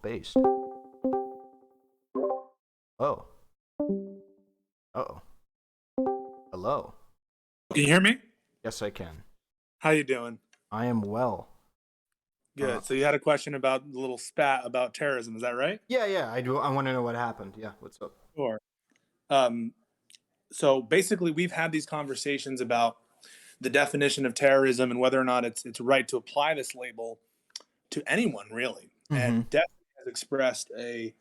based. Oh. Uh-oh. Hello. Can you hear me? Yes, I can. How you doing? I am well. Good. So you had a question about the little spat about terrorism, is that right? Yeah, I do. I want to know what happened. Yeah, what's up? Sure. Um, so basically, we've had these conversations about the definition of terrorism and whether or not it's right to apply this label to anyone, really. Mm-hmm. And definitely has expressed a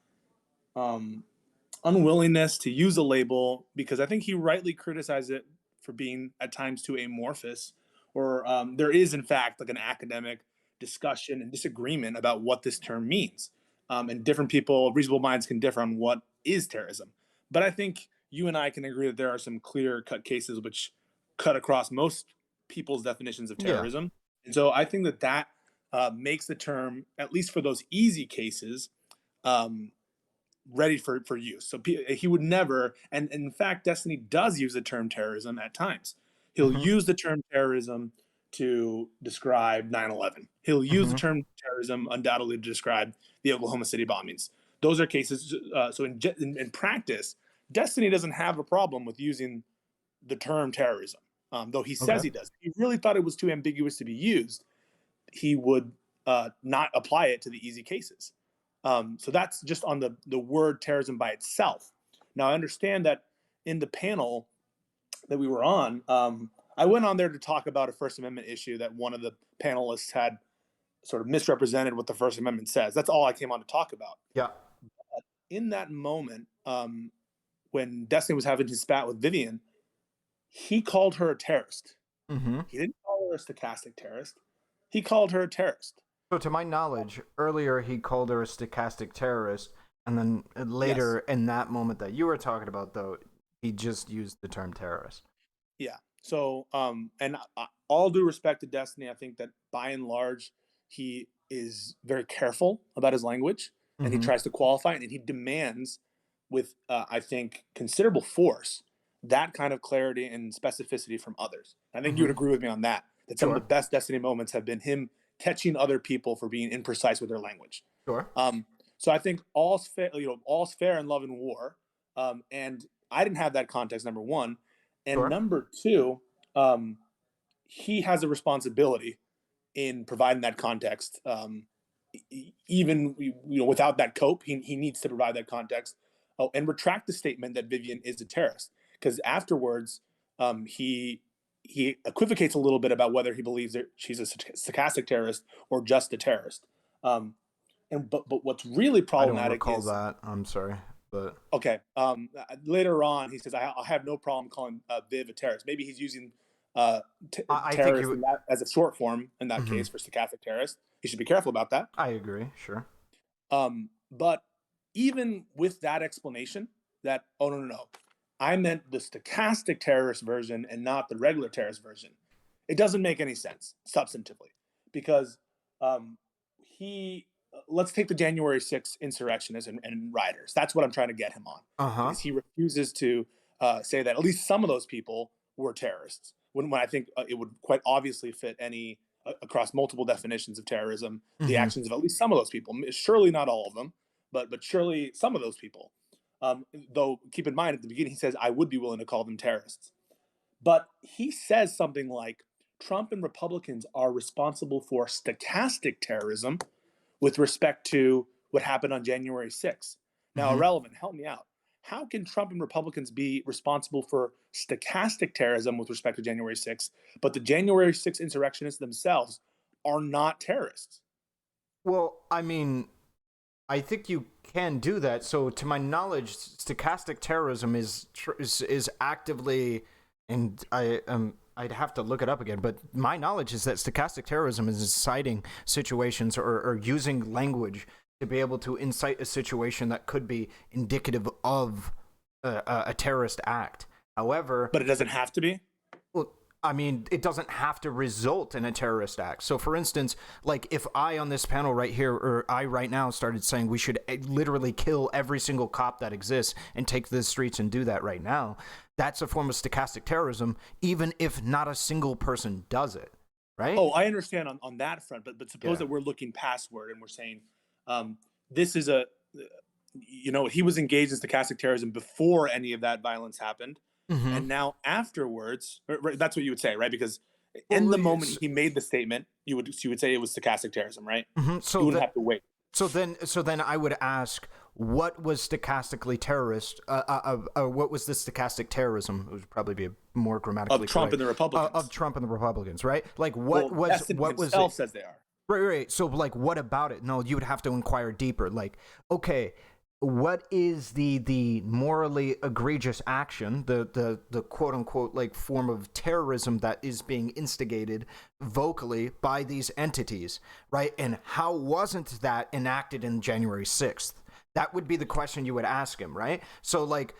um, unwillingness to use a label because I think he rightly criticized it for being at times too amorphous, or there is in fact like an academic discussion and disagreement about what this term means, and different people, reasonable minds, can differ on what is terrorism. But I think you and I can agree that there are some clear-cut cases which cut across most people's definitions of Yeah. terrorism, and so I think that makes the term, at least for those easy cases, um, ready for use. So he would never, and in fact, Destiny does use the term terrorism at times. He'll Mm-hmm. use the term terrorism to describe 9/11. He'll use the Mm-hmm. term terrorism undoubtedly to describe the Oklahoma City bombings. Those are cases. So in practice, Destiny doesn't have a problem with using the term terrorism, though he Okay. says he does. If he really thought it was too ambiguous to be used, he would not apply it to the easy cases. So that's just on the word terrorism by itself. Now, I understand that in the panel that we were on, I went on there to talk about a First Amendment issue that one of the panelists had sort of misrepresented what the First Amendment says. That's all I came on to talk about. Yeah. In that moment, when Destiny was having his spat with Vivian, he called her a terrorist. Mm-hmm. He didn't call her a stochastic terrorist. He called her a terrorist. So, to my knowledge, earlier he called her a stochastic terrorist, and then later, Yes. in that moment that you were talking about, though, he just used the term terrorist. Yeah. So, and all due respect to Destiny, I think that by and large, he is very careful about his language, and he Mm-hmm. tries to qualify it, and he demands, with I think considerable force, that kind of clarity and specificity from others. I think you would Mm-hmm. agree with me on that. That some of the Sure. best Destiny moments have been him catching other people for being imprecise with their language. Sure. Um, so I think all's fair, all's fair in love and war. And I didn't have that context. Number one, and Sure. number two, um, he has a responsibility in providing that context. Even without that cope, he needs to provide that context. Oh, and retract the statement that Vivian is a terrorist, because afterwards, he equivocates a little bit about whether he believes that she's a stochastic terrorist or just a terrorist. Um, but what's really I don't problematic recall is, that. I'm sorry, but okay. Later on, he says, I have no problem calling Viv a terrorist. Maybe he's using uh, I think he terrorist would. in that, as a short form in that Mm-hmm. case for stochastic terrorist. He should be careful about that. I agree. Sure. But even with that explanation, that, oh, no, I meant the stochastic terrorist version and not the regular terrorist version, it doesn't make any sense substantively, because he, let's take the January 6th insurrectionists and rioters. That's what I'm trying to get him on, Uh huh. because he refuses to say that at least some of those people were terrorists. When I think it would quite obviously fit any across multiple definitions of terrorism, the Mm-hmm. actions of at least some of those people. Surely not all of them, but surely some of those people. Though keep in mind at the beginning he says I would be willing to call them terrorists, but he says something like Trump and Republicans are responsible for stochastic terrorism with respect to what happened on January 6th. Now, Mm-hmm. Ahrelevant, help me out. How can Trump and Republicans be responsible for stochastic terrorism with respect to January 6th, but the January 6th insurrectionists themselves are not terrorists? Well, I mean, I think you can do that. So, to my knowledge, stochastic terrorism is actively, and I'd have to look it up again. But my knowledge is that stochastic terrorism is inciting situations or using language to be able to incite a situation that could be indicative of a terrorist act. However, But it doesn't have to be. well, I mean, it doesn't have to result in a terrorist act. So, for instance, like if I on this panel right here, or I right now started saying we should literally kill every single cop that exists and take to the streets and do that right now, that's a form of stochastic terrorism, even if not a single person does it, right? Oh, I understand on that front, but suppose Yeah. that we're looking pastward and we're saying, um, this is he was engaged in stochastic terrorism before any of that violence happened. Mm-hmm. And now afterwards, right, that's what you would say, right? Because Well, in the moment he made the statement, you would say it was stochastic terrorism, right? mm-hmm. You wouldn't have to wait. So then I would ask, what was stochastically terrorist? What was the stochastic terrorism? It would probably be a more grammatically Of Trump correct. and the Republicans. Of Trump and the Republicans, right? Like what was himself it? says they are. Right. So like, what about it? No, you would have to inquire deeper. Like, okay, what is the morally egregious action, the quote unquote like form of terrorism that is being instigated vocally by these entities, right? And how wasn't that enacted in January 6th? That would be the question you would ask him, right? So like,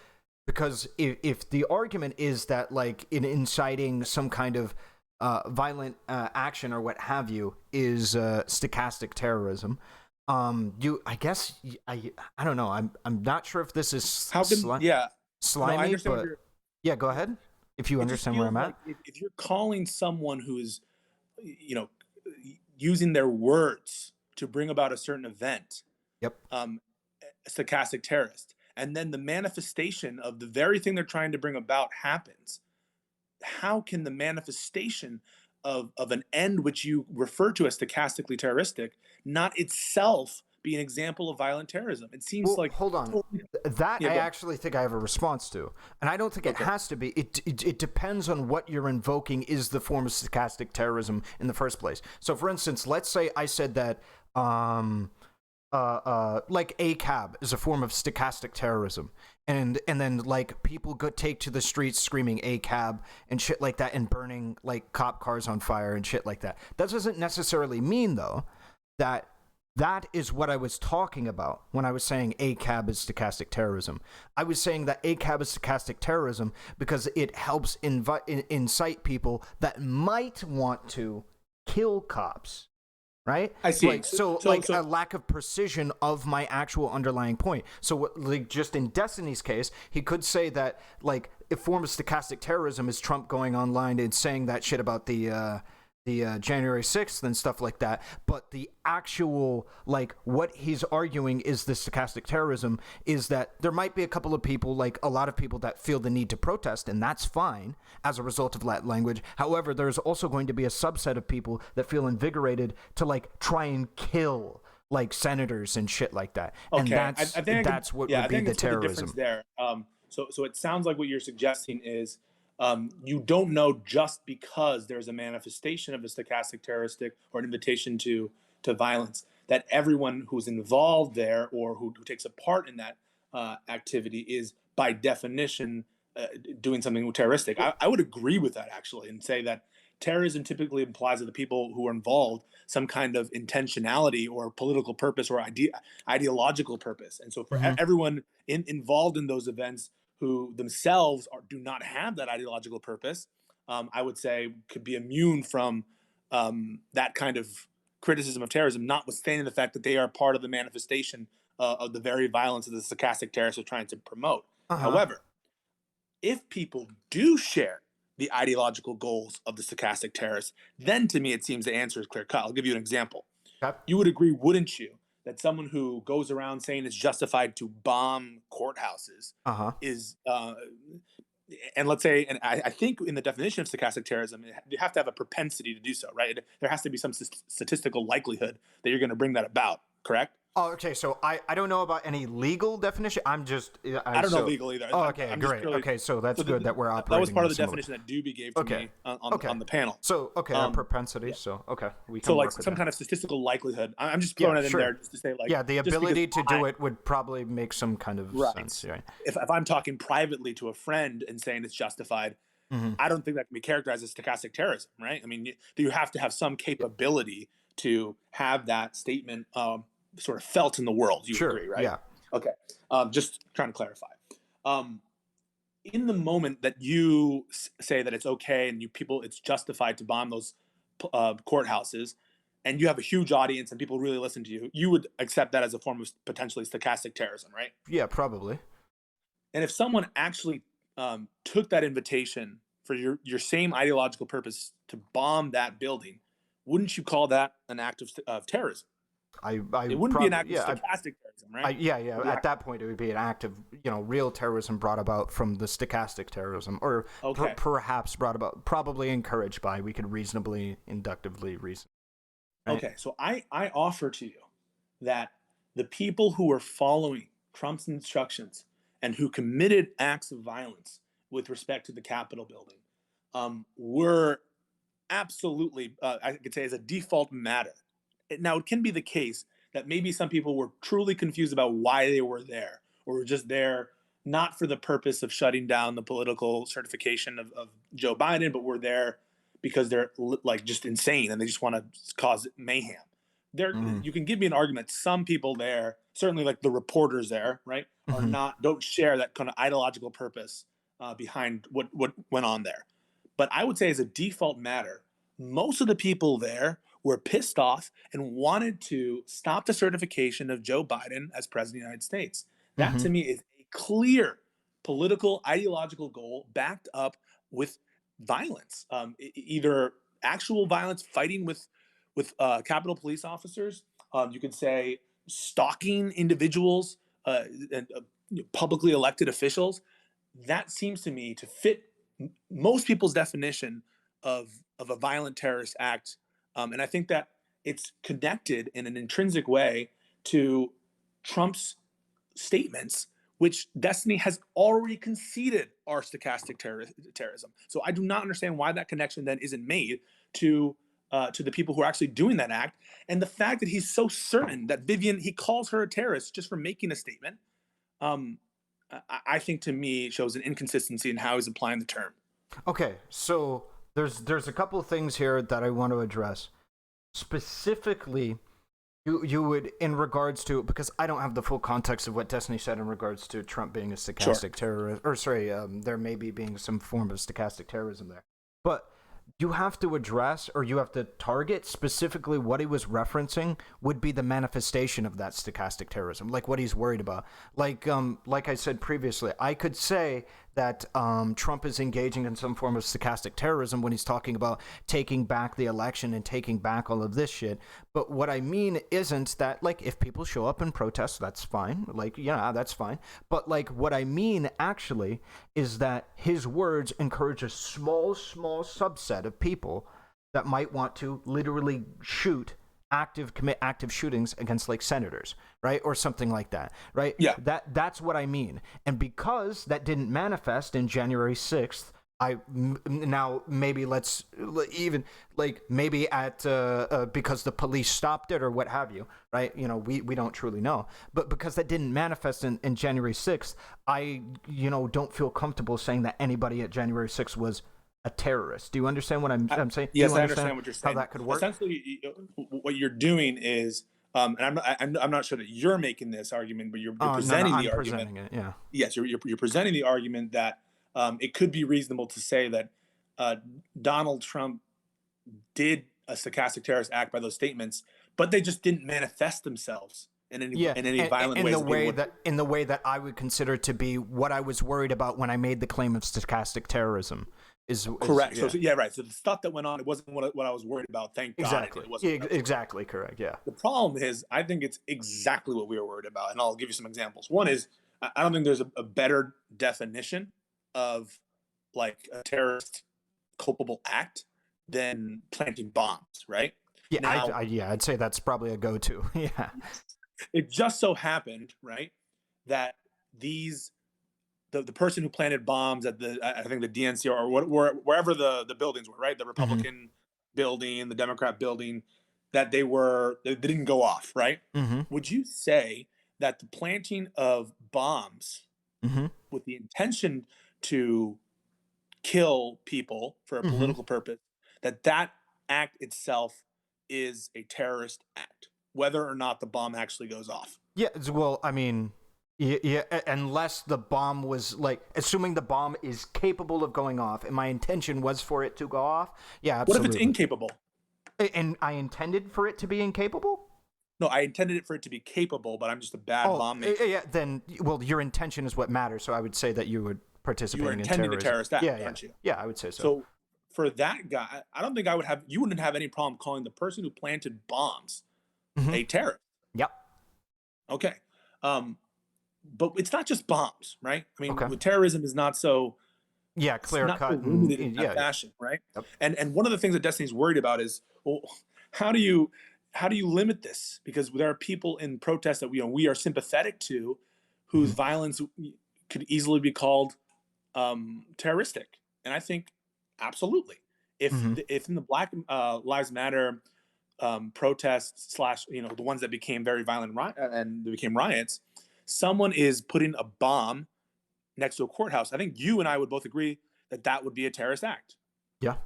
because if the argument is that like in inciting some kind of violent action or what have you is stochastic terrorism. I don't know. I'm not sure if this is slimy, no, but yeah, go ahead. If you understand where I'm at. If you're calling someone who is, using their words to bring about a certain event, Yep. A stochastic terrorist, and then the manifestation of the very thing they're trying to bring about happens, how can the manifestation of an end which you refer to as stochastically terroristic not itself be an example of violent terrorism? It seems like hold on. That I actually think I have a response to, and I don't think it has to be. It depends on what you're invoking is the form of stochastic terrorism in the first place. So, for instance, let's say I said that like ACAB is a form of stochastic terrorism, and then like people take to the streets screaming ACAB and shit like that, and burning like cop cars on fire and shit like that. That doesn't necessarily mean though that is what I was talking about when I was saying ACAB is stochastic terrorism. I was saying that ACAB is stochastic terrorism because it helps incite people that might want to kill cops. Right? I see. Like, so a lack of precision of my actual underlying point. So like just in Destiny's case, he could say that like a form of stochastic terrorism is Trump going online and saying that shit about the January 6th and stuff like that. But the actual, like, what he's arguing is the stochastic terrorism is that there might be a couple of people, like a lot of people that feel the need to protest, and that's fine as a result of that language. However, there's also going to be a subset of people that feel invigorated to, like, try and kill, like, senators and shit like that. Okay. And that's what would be the terrorism. There. So it sounds like what you're suggesting is you don't know just because there's a manifestation of a stochastic terroristic or an invitation to violence that everyone who's involved there or who takes a part in that activity is by definition doing something terroristic. I would agree with that actually and say that terrorism typically implies that the people who are involved some kind of intentionality or political purpose or ideological purpose. And so for everyone involved in those events who themselves do not have that ideological purpose, I would say could be immune from that kind of criticism of terrorism, notwithstanding the fact that they are part of the manifestation of the very violence that the stochastic terrorists are trying to promote. However, if people do share the ideological goals of the stochastic terrorists, then to me it seems the answer is clear cut. I'll give you an example. Okay. You would agree, wouldn't you, that someone who goes around saying it's justified to bomb courthouses is, and let's say, and I think in the definition of stochastic terrorism, you have to have a propensity to do so, right? There has to be some statistical likelihood that you're going to bring that about, correct? Oh, okay. So I don't know about any legal definition. I don't know legal either. Oh, okay, great. Okay, so that's good that we're operating. That was part of the definition that Doobie gave to me on the panel. So our propensity. Yeah. So we can so like work with some that. kind of statistical likelihood. I'm just throwing it in there just to say like the ability to do it would probably make some kind of sense. Right. If I'm talking privately to a friend and saying it's justified, I don't think that can be characterized as stochastic terrorism, right? I mean, you have to have some capability to have that statement sort of felt in the world. You agree, right? Yeah. Okay. Just trying to clarify. In the moment that you say that it's okay and it's justified to bomb those courthouses, and you have a huge audience and people really listen to you, you would accept that as a form of potentially stochastic terrorism, right? Yeah, probably. And if someone actually took that invitation for your same ideological purpose to bomb that building, wouldn't you call that an act of terrorism? It wouldn't be an act of stochastic terrorism, right? Yeah. At that point, it would be an act of, real terrorism brought about from the stochastic terrorism, or Okay. perhaps brought about, probably encouraged by. We could reasonably, inductively reason. Right? Okay. So I offer to you that the people who were following Trump's instructions and who committed acts of violence with respect to the Capitol building were absolutely, I could say, as a default matter. Now, it can be the case that maybe some people were truly confused about why they were there, or were just there not for the purpose of shutting down the political certification of Joe Biden, but were there because they're like just insane and they just want to cause mayhem. There, you can give me an argument. Some people there, certainly like the reporters there, right, are don't share that kind of ideological purpose behind what went on there. But I would say, as a default matter, most of the people there were pissed off and wanted to stop the certification of Joe Biden as president of the United States. That to me is a clear political, ideological goal backed up with violence, either actual violence, fighting with Capitol police officers. You could say stalking individuals and publicly elected officials. That seems to me to fit most people's definition of a violent terrorist act, and I think that it's connected in an intrinsic way to Trump's statements, which Destiny has already conceded are stochastic terrorism. So I do not understand why that connection then isn't made to the people who are actually doing that act, and the fact that he's so certain that Vivian, he calls her a terrorist just for making a statement. I think, to me, shows an inconsistency in how he's applying the term. Okay, so there's a couple of things here that I want to address. Specifically, you would, in regards to, because I don't have the full context of what Destiny said in regards to Trump being a stochastic terrorist, or sorry, there may be being some form of stochastic terrorism there. But you have to address, or you have to target specifically what he was referencing would be the manifestation of that stochastic terrorism, like what he's worried about. Like I said previously, I could say that Trump is engaging in some form of stochastic terrorism when he's talking about taking back the election and taking back all of this shit. But what I mean isn't that, like, if people show up and protest, that's fine. Like, yeah, that's fine. But, like, what I mean actually is that his words encourage a small subset of people that might want to literally commit active shootings against, like, senators, right, or something like that, right? Yeah. That's what I mean. And because that didn't manifest in January 6th, now maybe let's even, like, maybe at because the police stopped it or what have you, right? We don't truly know, but because that didn't manifest in January 6th, I don't feel comfortable saying that anybody at January 6th was a terrorist. Do you understand what I'm saying? Yes, I understand what you're saying. How that could work? Essentially, what you're doing is, and I'm not sure that you're making this argument, but you're presenting the argument. Presenting it, yeah. Yes, you're presenting the argument that it could be reasonable to say that Donald Trump did a stochastic terrorist act by those statements, but they just didn't manifest themselves in any violent ways. In the way that I would consider to be what I was worried about when I made the claim of stochastic terrorism. Is correct. Yeah. Right. So the stuff that went on, it wasn't what I was worried about. Thank God. Exactly. It wasn't exactly correct. Yeah. The problem is, I think it's exactly what we were worried about, and I'll give you some examples. One is, I don't think there's a better definition of, like, a terrorist culpable act than planting bombs, right? Yeah. Now, I'd say that's probably a go-to. Yeah. It just so happened, right, that the person who planted bombs at I think the DNC or wherever the buildings were, right, the Republican building, the Democrat building, that they didn't go off, right? Would you say that the planting of bombs with the intention to kill people for a political purpose, that act itself is a terrorist act, whether or not the bomb actually goes off? Yeah. Well, I mean, yeah, unless the bomb was, like, assuming the bomb is capable of going off, and my intention was for it to go off. Yeah, absolutely. What if it's incapable? And I intended for it to be incapable? No, I intended it for it to be capable, but I'm just a bad bomb maker. Yeah, then, well, your intention is what matters, so I would say that you would participate in terrorism. You were intending a terrorist act, aren't you? Yeah, I would say so. So for that guy, I don't think you wouldn't have any problem calling the person who planted bombs a terrorist. Yep. Okay. But it's not just bombs, right? I mean, Okay. with terrorism is not so Yeah, it's clear not so cut and limited in that yeah, yeah. fashion, right? Yep. And one of the things that Destiny's worried about is, well, how do you how do you limit this? Because there are people in protests that we are sympathetic to, whose Hmm. violence could easily be called terroristic. And I think absolutely, Hmm. if in the Black Lives Matter protests slash the ones that became very violent and became riots, someone is putting a bomb next to a courthouse, I think you and I would both agree that that would be a terrorist act. Yeah.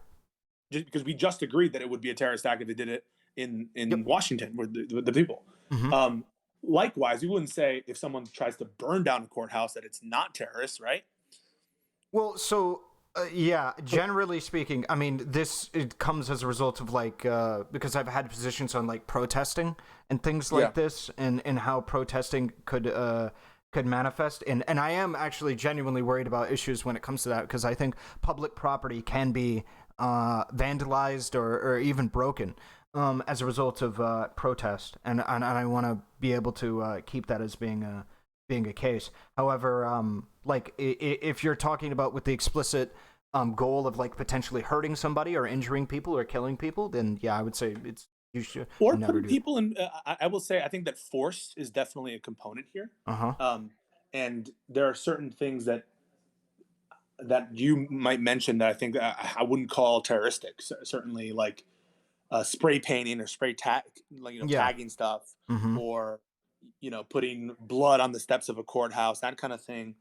Just because we just agreed that it would be a terrorist act if they did it Yep. in Washington with the people. Hmm. Likewise, we wouldn't say if someone tries to burn down a courthouse that it's not terrorist, right? Well, so yeah, generally speaking, I mean, this it comes as a result of like because I've had positions on like protesting and things Yeah. like this, and how protesting could manifest, and I am actually genuinely worried about issues when it comes to that because I think public property can be vandalized or even broken as a result of protest, and I want to be able to keep that as being a case. However, like if you're talking about with the explicit goal of like potentially hurting somebody or injuring people or killing people, then yeah, I would say it's you should Or never putting do. people in. I will say I think that force is definitely a component here, Uh huh. um, and there are certain things that you might mention that I think I wouldn't call terroristic. Certainly, like spray painting or spray tag, like Yeah. tagging stuff, Mm-hmm. or putting blood on the steps of a courthouse, that kind of thing.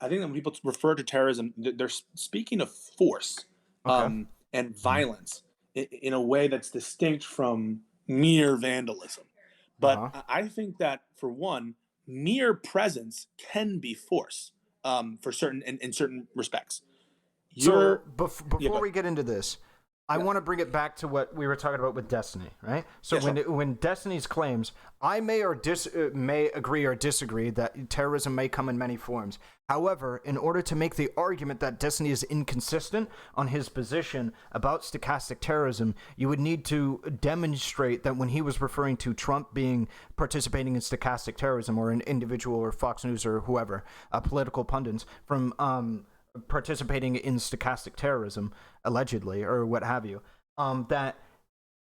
I think that when people refer to terrorism, they're speaking of force Okay. and Mm-hmm. violence in a way that's distinct from mere vandalism. Uh But huh. I think that for one, mere presence can be force for certain in certain respects. So You're yeah, before go ahead. we get into this, I Yeah, want to bring it back to what we were talking about with Destiny, right? So yeah, sure. when Destiny's claims, I may agree or disagree that terrorism may come in many forms. However, in order to make the argument that Destiny is inconsistent on his position about stochastic terrorism, you would need to demonstrate that when he was referring to Trump being participating in stochastic terrorism, or an individual or Fox News or whoever, political pundits from participating in stochastic terrorism, allegedly, or what have you, that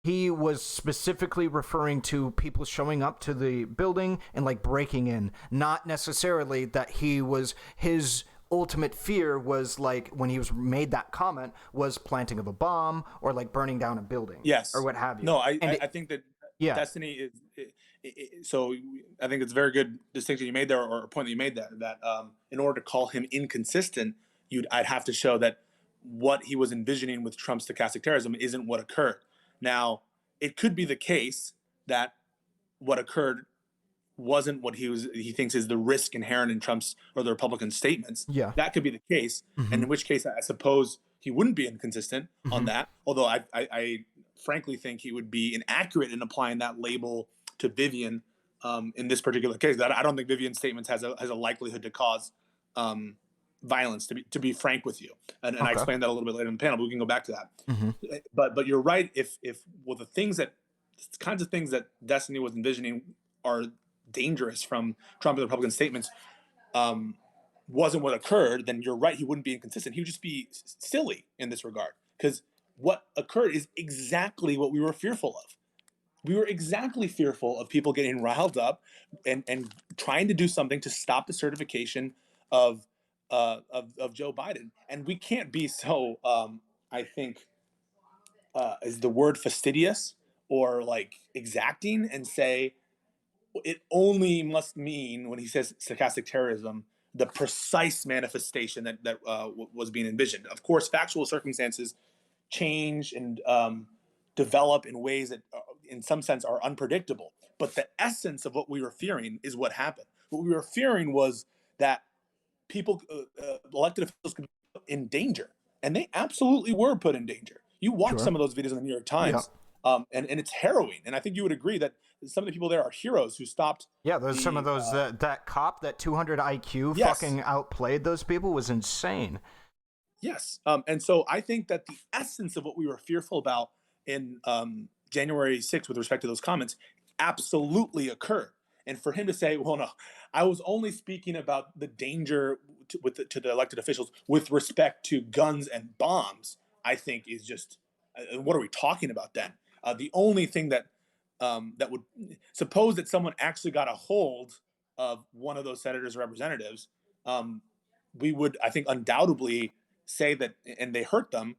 he was specifically referring to people showing up to the building and like breaking in, not necessarily that his ultimate fear was like when he was made that comment was planting of a bomb or like burning down a building or Yes. what have you. No, And I think that yeah, Destiny is so I think it's a very good distinction you made there, or a point that you made there, that in order to call him inconsistent, I'd have to show that what he was envisioning with Trump's stochastic terrorism isn't what occurred. Now, it could be the case that what occurred wasn't what he thinks is the risk inherent in Trump's or the Republican statements. yeah. That could be the case, Mm-hmm. and in which case I suppose he wouldn't be inconsistent on Mm-hmm. that. Although I frankly think he would be inaccurate in applying that label to Vivian in this particular case. That I don't think Vivian's statements has a likelihood to cause violence. To be frank with you, and I Okay. explained that a little bit later in the panel. But we can go back to Mm-hmm. that. But you're right. If well, the kinds of things that Destiny was envisioning are dangerous from Trump and the Republican statements um, wasn't what occurred, then you're right. He wouldn't be inconsistent. He would just be silly in this regard, because what occurred is exactly what we were fearful of. We were exactly fearful of people getting riled up and trying to do something to stop the certification of of Joe Biden. And we can't be so I think is the word fastidious or like exacting and say it only must mean, when he says stochastic terrorism, the precise manifestation that was being envisioned. Of course, factual circumstances change and develop in ways that, in some sense, are unpredictable. But the essence of what we were fearing is what happened. What we were fearing was that people, elected officials, could be put in danger, and they absolutely were put in danger. You watch Sure. some of those videos in the New York Yeah. Times, and it's harrowing. And I think you would agree that some of the people there are heroes who stopped Yeah, there's some of the. those that cop that 200 IQ Yes, fucking outplayed those people was insane. yes, and so I think that the essence of what we were fearful about in January 6th, with respect to those comments, absolutely occurred. And for him to say, well, no, I was only speaking about the danger to the elected officials with respect to guns and bombs, I think is just, what are we talking about then? The only thing that would suppose that someone actually got a hold of one of those senators or representatives, we would, I think, undoubtedly say that, and they hurt them,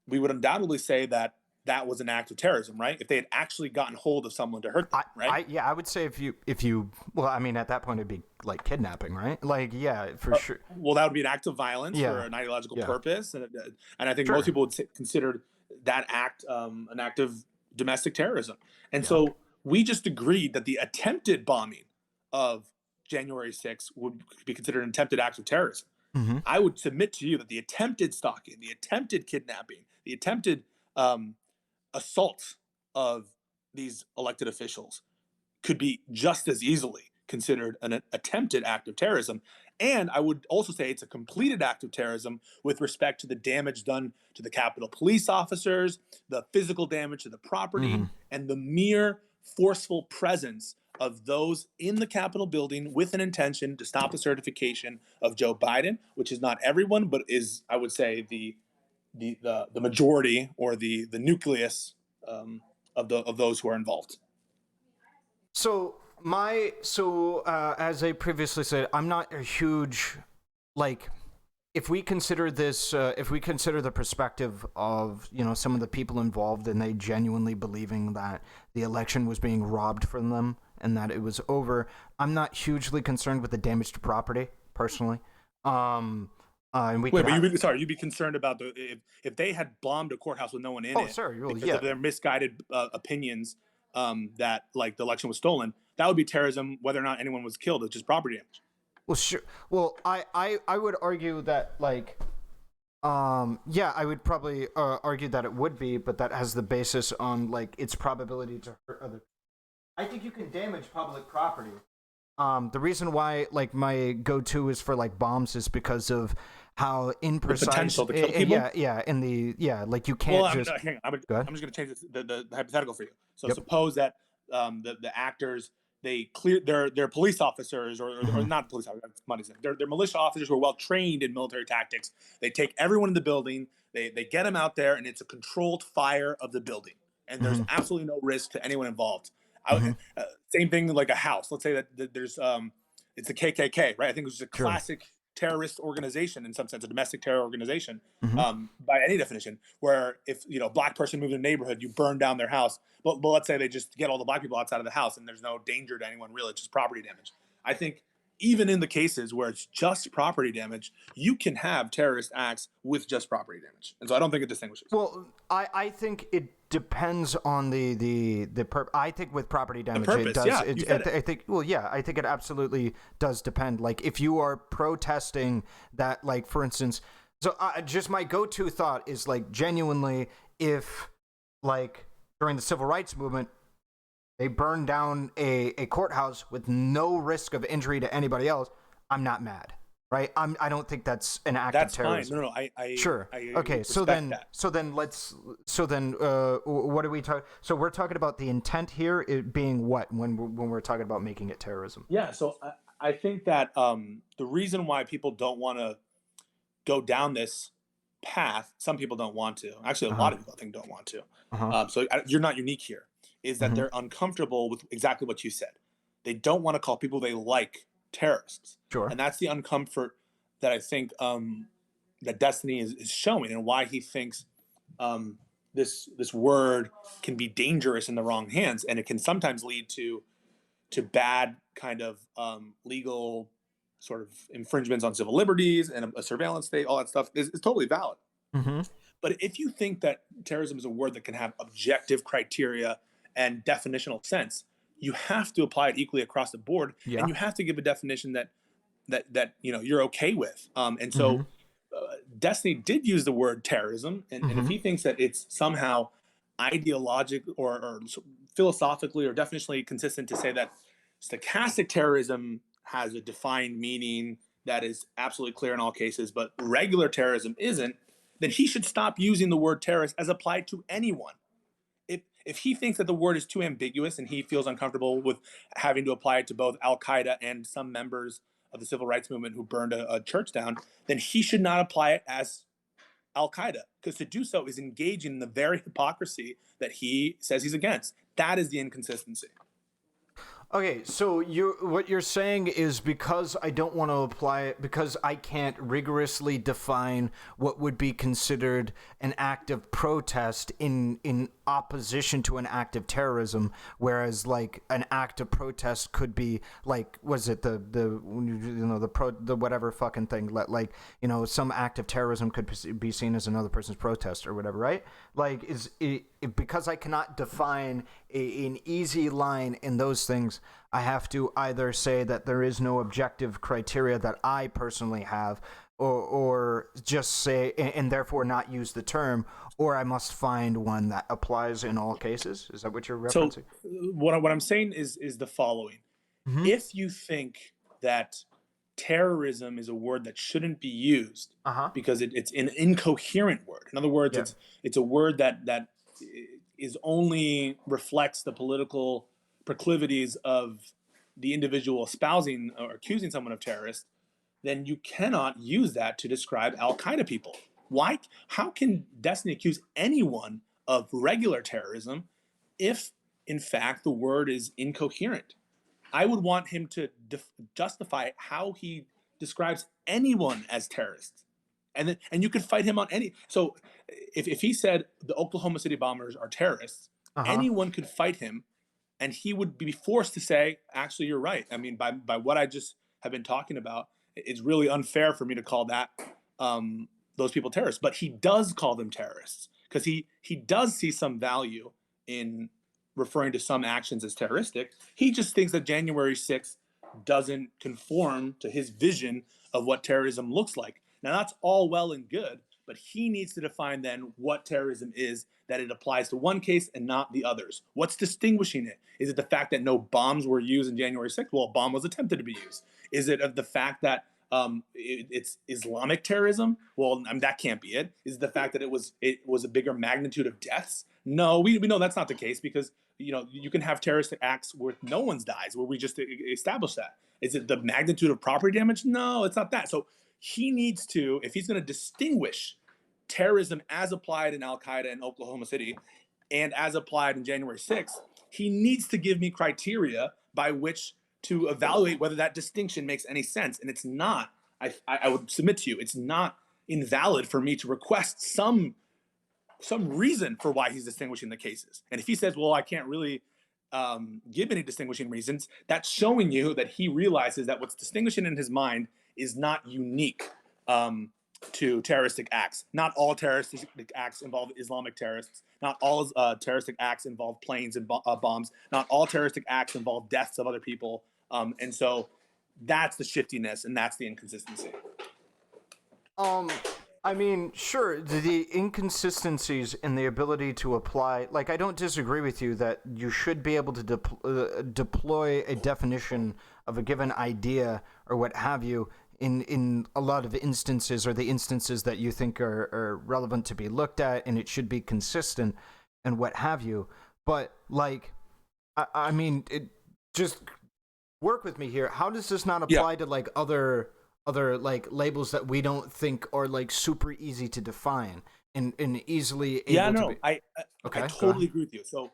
we would undoubtedly say that that was an act of terrorism, right? If they had actually gotten hold of someone to hurt them, right? I would say if you, well, I mean, at that point it'd be like kidnapping, right? Like, yeah, for sure. Well, that would be an act of violence Yeah. for an ideological Yeah. purpose, and I think Sure. most people would consider that act an act of domestic terrorism. And Yeah. so we just agreed that the attempted bombing of January 6th would be considered an attempted act of terrorism. Mm-hmm. I would submit to you that the attempted stalking, the attempted kidnapping, the attempted assault of these elected officials could be just as easily considered an attempted act of terrorism. And I would also say it's a completed act of terrorism with respect to the damage done to the Capitol police officers, the physical damage to the property, Mm-hmm. and the mere forceful presence of those in the Capitol building with an intention to stop the certification of Joe Biden, which is not everyone, but is, I would say, the majority or the nucleus of those who are involved. So as I previously said, I'm not a huge, like, if we consider this, if we consider the perspective of, you know, some of the people involved and they genuinely believing that the election was being robbed from them and that it was over, I'm not hugely concerned with the damage to property personally. And we Wait, but you'd be concerned about if they had bombed a courthouse with no one in it because yeah. of their misguided opinions, that like the election was stolen. That would be terrorism, whether or not anyone was killed. It's just property damage. Well, sure. Well, I would argue that, like, yeah, I would probably argue that it would be, but that has the basis on, like, its probability to hurt other people. I think you can damage public property. The reason why, like, my go-to is for, like, bombs is because of how imprecise. The potential to kill people? Like, you can't Well, just. I'm just going to change the hypothetical for you. So Yep. suppose that the actors, they clear their police officers or not police officers, they're militia officers who are well trained in military tactics. They take everyone in the building, they get them out there, and it's a controlled fire of the building, and there's absolutely no risk to anyone involved. Same thing like a house. Let's say that there's it's the KKK, right? I think it was a classic terrorist organization in some sense, a domestic terror organization, by any definition, where if, you know, a black person moved in a neighborhood, you burn down their house. But let's say they just get all the black people outside of the house and there's no danger to anyone really, it's just property damage. I think even in the cases where it's just property damage, you can have terrorist acts with just property damage. And so I don't think it distinguishes. Well, I think it depends on I think with property damage, the purpose, it does. Yeah, I think, well, yeah, I think it absolutely does depend. Like, if you are protesting that, like, for instance, so just my go-to thought is, like, genuinely, if, like, during the civil rights movement, they burned down a courthouse with no risk of injury to anybody else, I'm not mad, right? I don't think that's an act of terrorism. That's fine. No, I sure. Okay, so then what are we talking? So we're talking about the intent here, it being what when we're talking about making it terrorism. Yeah, so I think that the reason why people don't want to go down this path, some people don't want to. Actually, a lot of people, I think, don't want to. So you're not unique here. Is that they're uncomfortable with exactly what you said. They don't want to call people they like terrorists. Sure. And that's the uncomfort that I think that Destiny is showing, and why he thinks this word can be dangerous in the wrong hands, and it can sometimes lead to bad kind of legal sort of infringements on civil liberties and a surveillance state. All that stuff is totally valid. But if you think that terrorism is a word that can have objective criteria and definitional sense, you have to apply it equally across the board, and you have to give a definition that you know you're okay with. And so Destiny did use the word terrorism, and if he thinks that it's somehow ideological or philosophically or definitionally consistent to say that stochastic terrorism has a defined meaning that is absolutely clear in all cases, but regular terrorism isn't, then he should stop using the word terrorist as applied to anyone. if he thinks that the word is too ambiguous and he feels uncomfortable with having to apply it to both Al Qaeda and some members of the civil rights movement who burned a church down, then he should not apply it as Al Qaeda, because to do so is engaging in the very hypocrisy that he says he's against. That is the inconsistency. Okay, so what you're saying is because I don't want to apply it, because I can't rigorously define what would be considered an act of protest in opposition to an act of terrorism, whereas like an act of protest could be like, was it the whatever fucking thing, like, you know, some act of terrorism could be seen as another person's protest or whatever, right? Like, is it, because I cannot define an easy line in those things, I have to either say that there is no objective criteria that I personally have, or just say, and therefore not use the term, or I must find one that applies in all cases. Is that what you're referencing? So what I'm saying is the following. Mm-hmm. If you think that terrorism is a word that shouldn't be used because it's an incoherent word. In other words, it's a word that is only reflects the political proclivities of the individual espousing or accusing someone of terrorist, then you cannot use that to describe Al Qaeda people. Why? How can Destiny accuse anyone of regular terrorism if, in fact, the word is incoherent? I would want him to justify how he describes anyone as terrorists. And you could fight him on any. So if he said the Oklahoma City bombers are terrorists, anyone could fight him, and he would be forced to say, actually, you're right. I mean, by what I just have been talking about, it's really unfair for me to call that those people terrorists. But he does call them terrorists because he does see some value in referring to some actions as terroristic. He just thinks that January 6th doesn't conform to his vision of what terrorism looks like. Now, that's all well and good, but he needs to define then what terrorism is, that it applies to one case and not the others. What's distinguishing it? Is it the fact that no bombs were used in January 6th? Well, a bomb was attempted to be used. Is it of the fact that it's Islamic terrorism? Well, that can't be it. Is it the fact that it was a bigger magnitude of deaths? No, we know that's not the case, because you can have terroristic acts where no one dies, where we just established that. Is it the magnitude of property damage? No, it's not that. So he needs to, if he's going to distinguish terrorism as applied in Al Qaeda in Oklahoma City and as applied in January 6th, he needs to give me criteria by which to evaluate whether that distinction makes any sense. And it's not, I would submit to you, it's not invalid for me to request some reason for why he's distinguishing the cases. And if he says, well, I can't really give any distinguishing reasons, that's showing you that he realizes that what's distinguishing in his mind is not unique to terroristic acts. Not all terroristic acts involve Islamic terrorists. Not all terroristic acts involve planes and bombs. Not all terroristic acts involve deaths of other people. And so that's the shiftiness, and that's the inconsistency. I mean, sure, the inconsistencies in the ability to apply, like, I don't disagree with you that you should be able to deploy a definition of a given idea or what have you in a lot of instances, or the instances that you think are relevant to be looked at, and it should be consistent and what have you. But, like, I mean, just work with me here. How does this not apply to, like, other like labels that we don't think are like super easy to define and easily able to be... I totally agree with you. So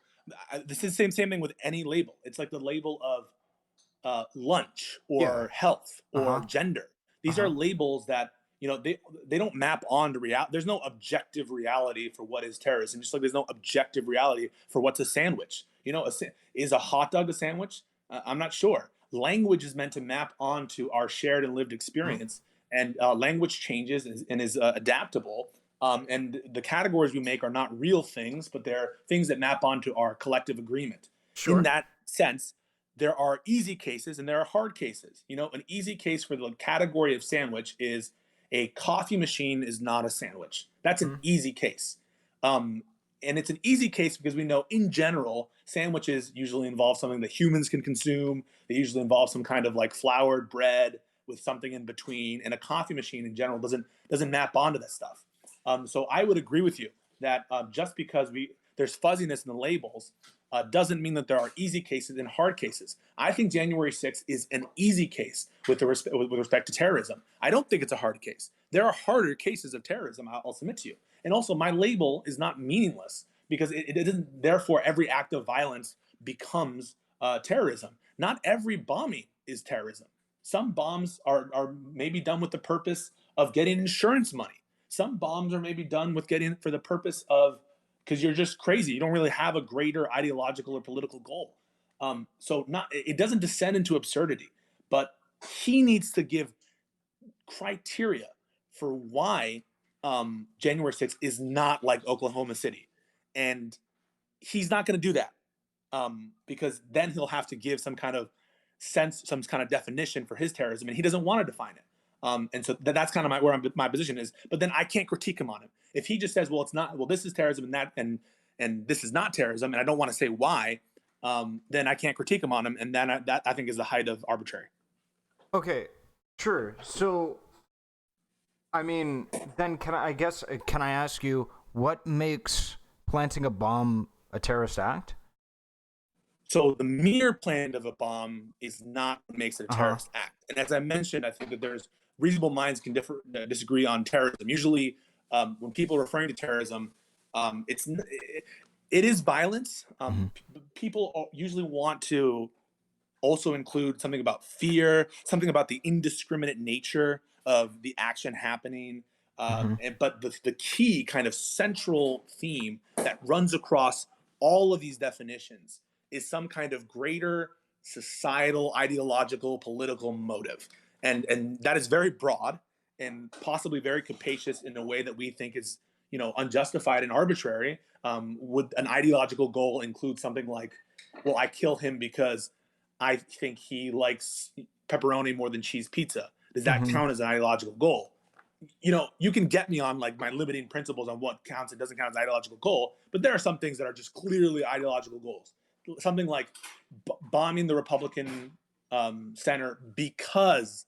this is the same thing with any label. It's like the label of lunch or health or gender. These are labels that, they don't map on to reality. There's no objective reality for what is terrorism, just like there's no objective reality for what's a sandwich. Is a hot dog a sandwich? I'm not sure. Language is meant to map onto our shared and lived experience, and language changes and is adaptable. And the categories we make are not real things, but they're things that map onto our collective agreement. Sure. In that sense, there are easy cases and there are hard cases. An easy case for the category of sandwich is a coffee machine is not a sandwich. That's an easy case. And it's an easy case because we know, in general, sandwiches usually involve something that humans can consume. They usually involve some kind of like floured bread with something in between. And a coffee machine, in general, doesn't map onto that stuff. So I would agree with you that just because there's fuzziness in the labels, doesn't mean that there are easy cases and hard cases. I think January 6th is an easy case with respect to terrorism. I don't think it's a hard case. There are harder cases of terrorism, I'll submit to you. And also, my label is not meaningless because it isn't, therefore, every act of violence becomes terrorism. Not every bombing is terrorism. Some bombs are maybe done with the purpose of getting insurance money. Some bombs are maybe done with getting for the purpose of, because you're just crazy. You don't really have a greater ideological or political goal. So it doesn't descend into absurdity, but he needs to give criteria for why January 6th is not like Oklahoma City. And he's not going to do that because then he'll have to give some kind of sense, some kind of definition for his terrorism, and he doesn't want to define it. And so that's kind of where my position is. But then I can't critique him on it. If he just says, well, it's not, well, this is terrorism and that, and this is not terrorism, and I don't want to say why, then I can't critique him on him. And then that I think is the height of arbitrary. Okay, sure. So, I mean, then can I ask you, what makes planting a bomb a terrorist act? So the mere planting of a bomb is not what makes it a terrorist act. And as I mentioned, I think that there's reasonable minds can disagree on terrorism. Usually, when people are referring to terrorism, it is violence. People usually want to also include something about fear, something about the indiscriminate nature of the action happening. But the key kind of central theme that runs across all of these definitions is some kind of greater societal, ideological, political motive. And that is very broad and possibly very capacious in a way that we think is, unjustified and arbitrary. Would an ideological goal include something like, well, I kill him because I think he likes pepperoni more than cheese pizza? Does that count as an ideological goal? You can get me on like my limiting principles on what counts and doesn't count as an ideological goal, but there are some things that are just clearly ideological goals. Something like bombing the Republican center because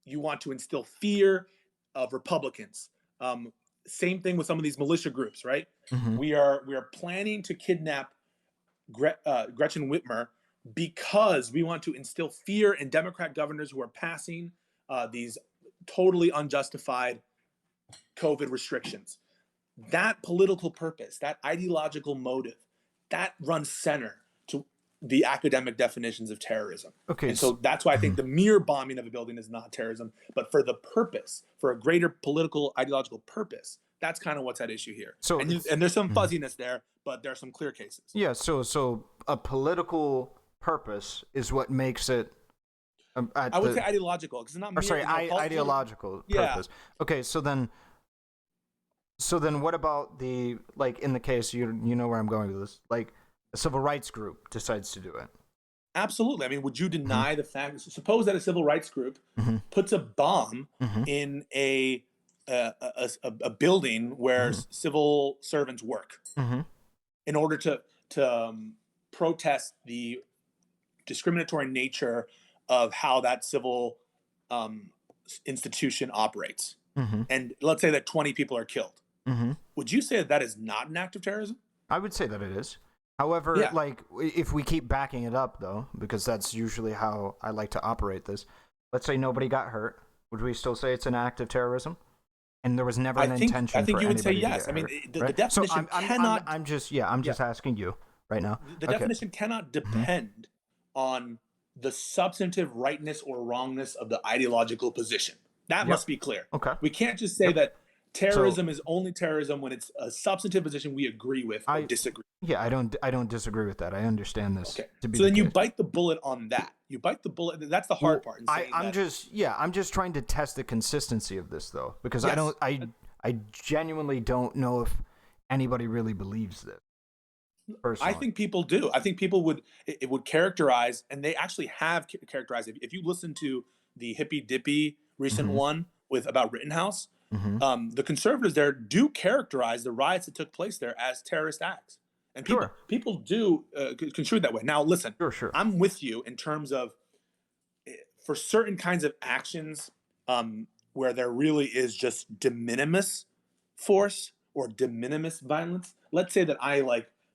you want to instill fear of Republicans. Same thing with some of these militia groups, right? We are planning to kidnap Gretchen Whitmer because we want to instill fear in Democrat governors who are passing these totally unjustified COVID restrictions. That political purpose, that ideological motive, that runs center to the academic definitions of terrorism. Okay, and so that's why I think the mere bombing of a building is not terrorism, but for the purpose, for a greater political ideological purpose, that's kind of what's at issue here. So and there's some fuzziness there, but there are some clear cases. Yeah, so a political purpose is what makes it. I would say ideological because it's not. Ideological purpose. Okay, so then what about the, like, in the case, you know where I'm going with this, like a civil rights group decides to do it? Absolutely. I mean, would you deny the fact? Suppose that a civil rights group puts a bomb in a building where civil servants work in order to protest the discriminatory nature of how that civil institution operates. And let's say that 20 people are killed. Would you say that is not an act of terrorism? I would say that it is. However, like, if we keep backing it up, though, because that's usually how I like to operate this, let's say nobody got hurt. Would we still say it's an act of terrorism? And there was never an intention. I think for you would say anybody to yes. get I mean, hurt, the right? definition cannot. I'm just asking you right now. The definition cannot depend on the substantive rightness or wrongness of the ideological position. That must be clear. Okay. We can't just say that terrorism is only terrorism when it's a substantive position we agree with or disagree. Yeah, I don't disagree with that. I understand this. Okay. So then you bite the bullet on that. You bite the bullet. That's the hard part. I'm just trying to test the consistency of this, though, because I genuinely don't know if anybody really believes this. Personally. I think people do. I think people would characterize, and they actually have characterized. If you listen to the hippy dippy recent one about Rittenhouse, the conservatives there do characterize the riots that took place there as terrorist acts, and people do construe it that way. Now, listen, I'm with you in terms of for certain kinds of actions where there really is just de minimis force or de minimis violence. Let's say that I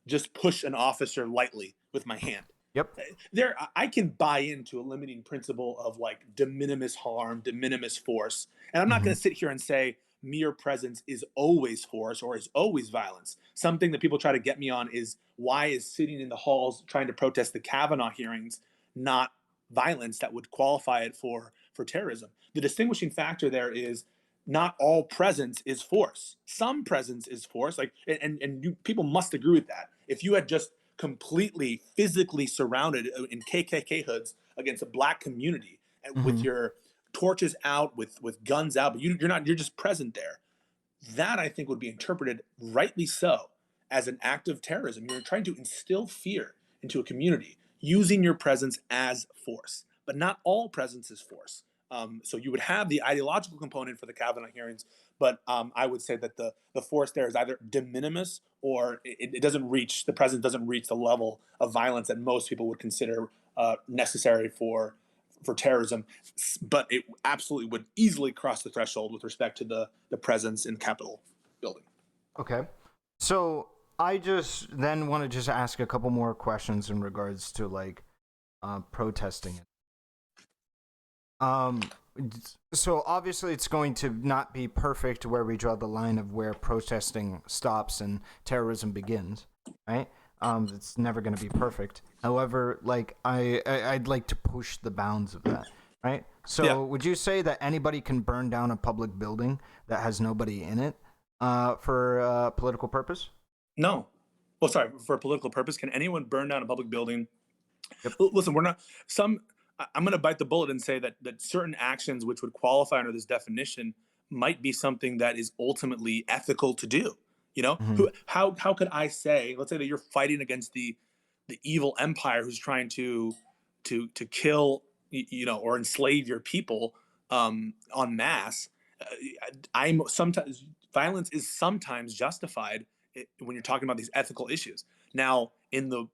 just push an officer lightly with my hand. Yep. There, I can buy into a limiting principle of like de minimis harm, de minimis force. And I'm not Mm-hmm. going to sit here and say mere presence is always force or is always violence. Something that people try to get me on is why is sitting in the halls trying to protest the Kavanaugh hearings not violence that would qualify it for terrorism. The distinguishing factor there is not all presence is force. Some presence is force. Like, and you, people must agree with that. If you had just completely physically surrounded in KKK hoods against a black community and with Mm-hmm. your torches out, with guns out, but you're not, you're just present there. That I think would be interpreted rightly so as an act of terrorism. You're trying to instill fear into a community using your presence as force, but not all presence is force. So you would have the ideological component for the Kavanaugh hearings, but I would say that the force there is either de minimis or it doesn't reach, the presence doesn't reach the level of violence that most people would consider necessary for terrorism, but it absolutely would easily cross the threshold with respect to the presence in Capitol building. Okay. So I just then want to just ask a couple more questions in regards to like protesting it. So obviously it's going to not be perfect where we draw the line of where protesting stops and terrorism begins, right? It's never going to be perfect. However, like I'd like to push the bounds of that, right? So Yeah. would you say that anybody can burn down a public building that has nobody in it for political purpose? No. Well, sorry, for a political purpose, can anyone burn down a public building? Yep. Listen, we're not some. I'm going to bite the bullet and say that certain actions which would qualify under this definition might be something that is ultimately ethical to do. You know, Mm-hmm. how could I say, let's say that you're fighting against the evil empire who's trying to kill, you know, or enslave your people en masse. I'm sometimes violence is sometimes justified when you're talking about these ethical issues. Now, in the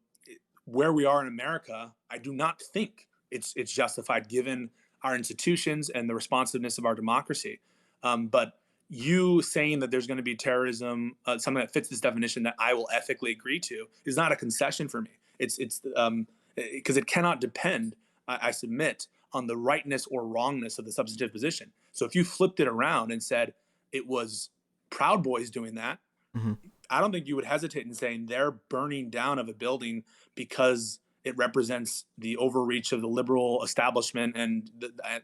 where we are in America, I do not think it's justified given our institutions and the responsiveness of our democracy. But you saying that there's going to be terrorism, something that fits this definition that I will ethically agree to, is not a concession for me. It's because it cannot depend, I submit, on the rightness or wrongness of the substantive position. So if you flipped it around and said it was Proud Boys doing that, Mm-hmm. I don't think you would hesitate in saying they're burning down of a building because it represents the overreach of the liberal establishment and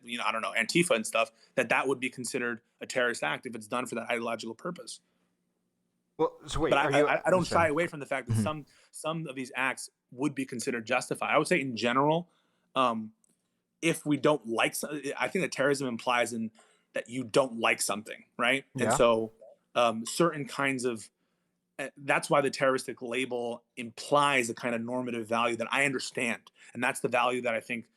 you know, I don't know, Antifa and stuff, that would be considered a terrorist act if it's done for that ideological purpose. Well, so wait, But are you? I don't shy away from the fact that Mm-hmm. some of these acts would be considered justified. I would say in general, if we don't like, I think that terrorism implies in that you don't like something, right? And Yeah. so certain kinds of that's why the terroristic label implies a kind of normative value that I understand, and that's the value that I think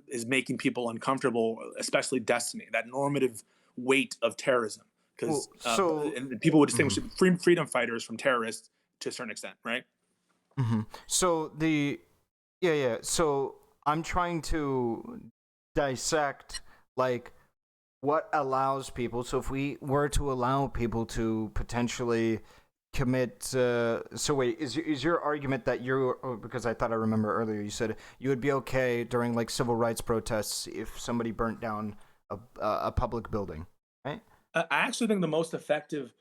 is making people uncomfortable, especially Destiny, that normative weight of terrorism, because Well, so. and people would distinguish Mm-hmm. freedom fighters from terrorists to a certain extent, right? Mm-hmm. So the yeah. So I'm trying to dissect like what allows people. So if we were to allow people to potentially commit, so wait, is your argument that you're because I thought I remember earlier you said you would be okay during like civil rights protests if somebody burnt down a public building, right? I actually think the most effective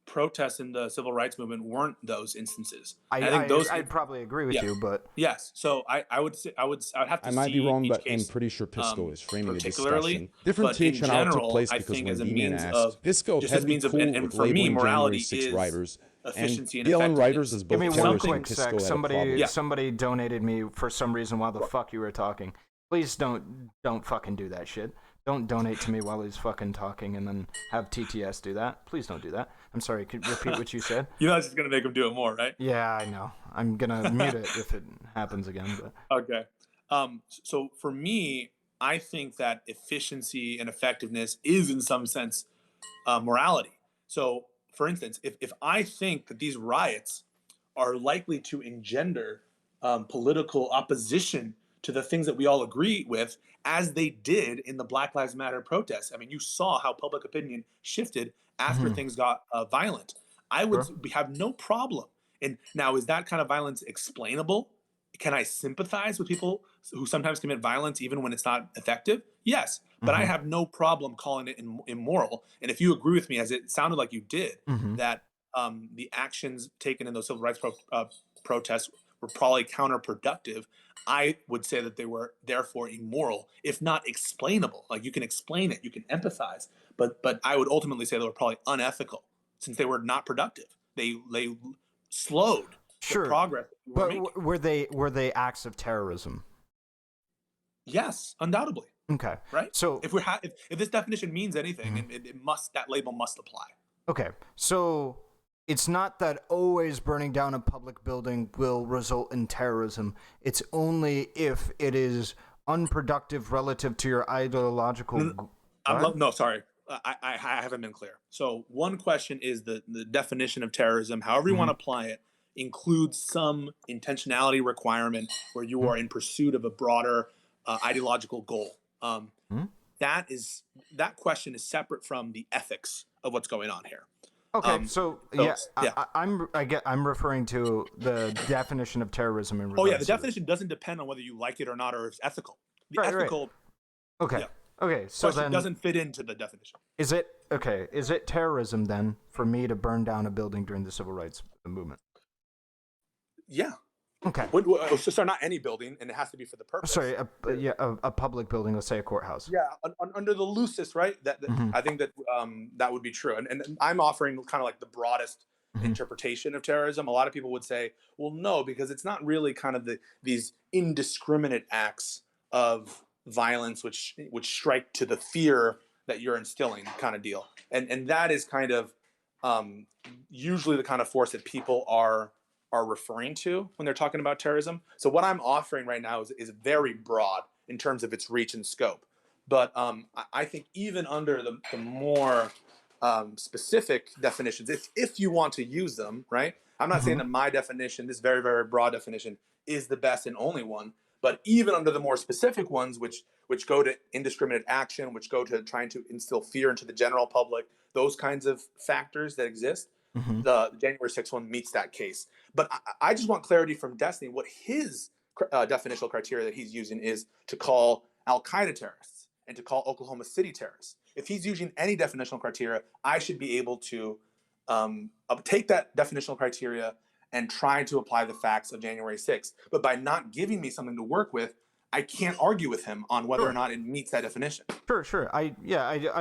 protests in the civil rights movement weren't those instances. And I think those, I'd probably agree with yeah, you, but yes. So I would say I would have to I might be see wrong, each but I'm case pretty sure Pisco is framing a particularly. discussion. Different But in takes on how it took general, place I because think when as a D-Man means asked, of Pisco just had as to be means of, cool and with for me, labeling January morality 6 is writers. efficiency and yelling effectiveness. writers as give both me one terrorists quick and Pisco sec. had a Somebody problem. Yeah. somebody donated me for some reason while the fuck you were talking. Please don't fucking do that shit. Don't donate to me while he's fucking talking and then have TTS do that. Please don't do that. I'm sorry. Could you repeat what you said? You know, that's just gonna make them do it more, right? Yeah, I know. I'm gonna mute it if it happens again. But Okay. So for me, I think that efficiency and effectiveness is in some sense morality. So, for instance, if I think that these riots are likely to engender political opposition to the things that we all agree with, as they did in the Black Lives Matter protests. I mean, you saw how public opinion shifted after mm-hmm. things got violent. I would Sure. have no problem And now, is that kind of violence explainable? Can I sympathize with people who sometimes commit violence even when it's not effective? Yes, but I Mm-hmm. have no problem calling it immoral. And if you agree with me, as it sounded like you did, Mm-hmm. that the actions taken in those civil rights protests were probably counterproductive, I would say that they were therefore immoral, if not explainable. Like, you can explain it, you can empathize, but I would ultimately say they were probably unethical since they were not productive. They slowed the Sure, progress we were but making. were they acts of terrorism? Yes, undoubtedly, Okay, right? so If this definition means anything, mhm. it must, that label must apply. Okay, so it's not that always burning down a public building will result in terrorism. It's only if it is unproductive relative to your ideological. No, Go ahead. no, sorry. I haven't been clear. So one question is the definition of terrorism, however you want Mm-hmm. to apply it, includes some intentionality requirement where you are in pursuit of a broader ideological goal. Mm-hmm. That is, that question is separate from the ethics of what's going on here. Okay, so So yeah, yeah. I'm referring to the definition of terrorism in Oh yeah, the regards to this. definition doesn't depend on whether you like it or not, or if it's ethical. The Right, right. ethical, Okay, yeah, okay. So question then, doesn't fit into the definition. is it okay? Is it terrorism then for me to burn down a building during the civil rights movement? Yeah. Okay. So sorry, not any building, and it has to be for the purpose. Sorry, a public building, let's say a courthouse. Yeah, under the loosest, right? Mm-hmm. I think that that would be true, and I'm offering kind of like the broadest Mm-hmm. interpretation of terrorism. A lot of people would say, well, no, because it's not really kind of these indiscriminate acts of violence which strike to the fear that you're instilling, kind of deal, and that is kind of um, usually the kind of force that people are referring to when they're talking about terrorism. So what I'm offering right now is very broad in terms of its reach and scope. But I think even under the more specific definitions, if you want to use them, right? I'm not saying Mm-hmm. that my definition, this very, very broad definition, is the best and only one. But even under the more specific ones, which go to indiscriminate action, which go to trying to instill fear into the general public, those kinds of factors that exist, Mm-hmm. the January 6th one meets that case. But I just want clarity from Destiny. What his definitional criteria that he's using is to call Al Qaeda terrorists and to call Oklahoma City terrorists. If he's using any definitional criteria, I should be able to take that definitional criteria and try to apply the facts of January 6th. But by not giving me something to work with, I can't argue with him on whether or Sure. not it meets that definition. Sure. I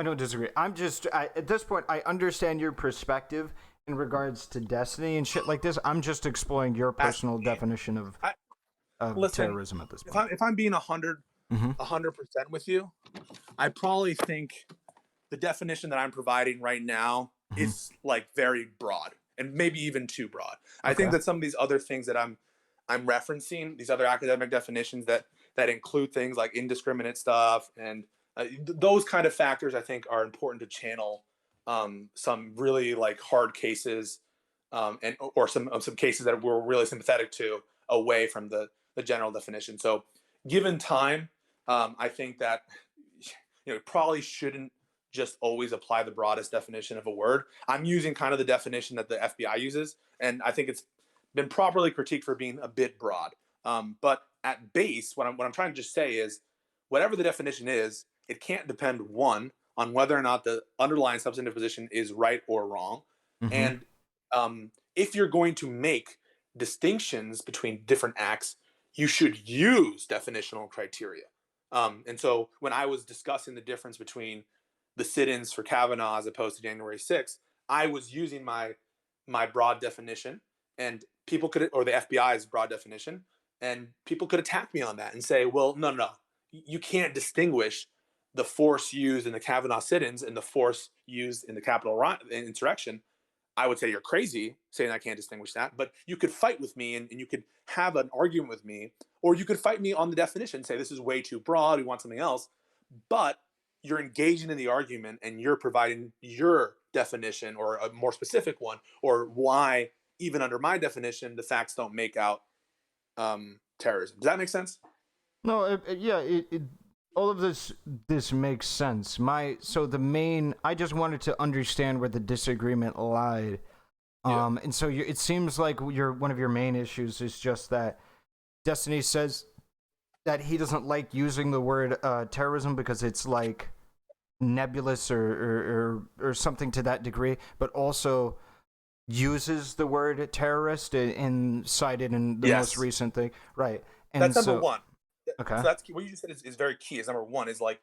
don't disagree. I'm just at this point I understand your perspective in regards to destiny and shit like this. I'm just exploring your personal definition of Listen, terrorism at this point. if I'm being 100% Mm-hmm. with you, I probably think the definition that I'm providing right now Mm-hmm. is like very broad and maybe even too broad. I Okay. think that some of these other things that I'm referencing, these other academic definitions that include things like indiscriminate stuff and those kind of factors, I think are important to channel some really like hard cases and or some cases that we're really sympathetic to away from the general definition. So given time, I think that probably shouldn't just always apply the broadest definition of a word. I'm using kind of the definition that the FBI uses, and I think it's been properly critiqued for being a bit broad. But at base, what I'm trying to just say is, whatever the definition is, it can't depend, one, on whether or not the underlying substantive position is right or wrong, Mm-hmm. and if you're going to make distinctions between different acts, you should use definitional criteria. And so when I was discussing the difference between the sit-ins for Kavanaugh as opposed to January 6th, I was using my broad definition, and people could, or the FBI's broad definition, and people could attack me on that and say, well, no, you can't distinguish the force used in the Kavanaugh sit-ins and the force used in the Capitol insurrection. I would say you're crazy saying I can't distinguish that, but you could fight with me and you could have an argument with me, or you could fight me on the definition, say this is way too broad, we want something else. But you're engaging in the argument and you're providing your definition or a more specific one, or why, even under my definition, the facts don't make out terrorism. Does that make sense? No, all of this makes sense. I just wanted to understand where the disagreement lied. Yeah. And so it seems like one of your main issues is just that Destiny says that he doesn't like using the word terrorism because it's like nebulous or something to that degree, but also uses the word terrorist cited in the most Yes. recent thing, right? And That's number so, one. okay, So that's what you just said is very key. Is number one is like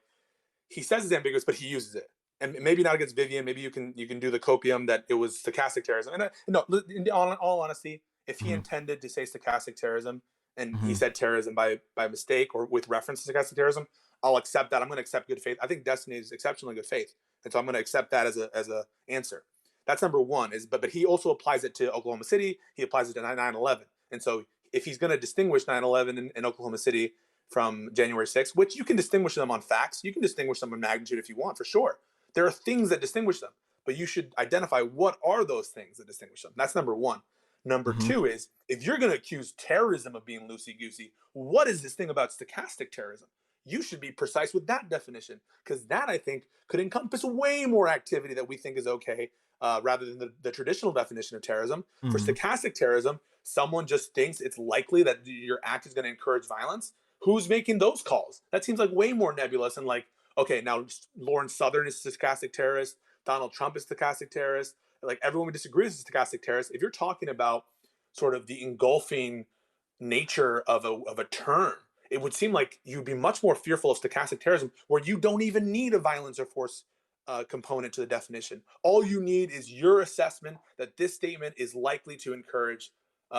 he says it's ambiguous, but he uses it, and maybe not against Vivian. Maybe you can do the copium that it was stochastic terrorism. And no, in all honesty, if he mm-hmm, intended to say stochastic terrorism and he mm-hmm, said terrorism by mistake or with reference to stochastic terrorism, I'll accept that. I'm going to accept good faith. I think Destiny is exceptionally good faith, and so I'm going to accept that as a answer. That's number one. But he also applies it to Oklahoma City. He applies it to 9/11, and so if he's going to distinguish 9/11 in Oklahoma City from January 6th, which you can distinguish them on facts. You can distinguish them in magnitude if you want, for sure. There are things that distinguish them, but you should identify what are those things that distinguish them. That's number one. Number mm-hmm. two is if you're going to accuse terrorism of being loosey goosey, what is this thing about stochastic terrorism? You should be precise with that definition because that I think could encompass way more activity that we think is okay rather than the traditional definition of terrorism. For Mm-hmm. stochastic terrorism, someone just thinks it's likely that your act is going to encourage violence. Who's making those calls? That seems like way more nebulous and like, okay, now Lawrence Southern is a stochastic terrorist, Donald Trump is a stochastic terrorist, like everyone we disagree is a stochastic terrorist. If you're talking about sort of the engulfing nature of a term, it would seem like you'd be much more fearful of stochastic terrorism where you don't even need a violence or force component to the definition. All you need is your assessment that this statement is likely to encourage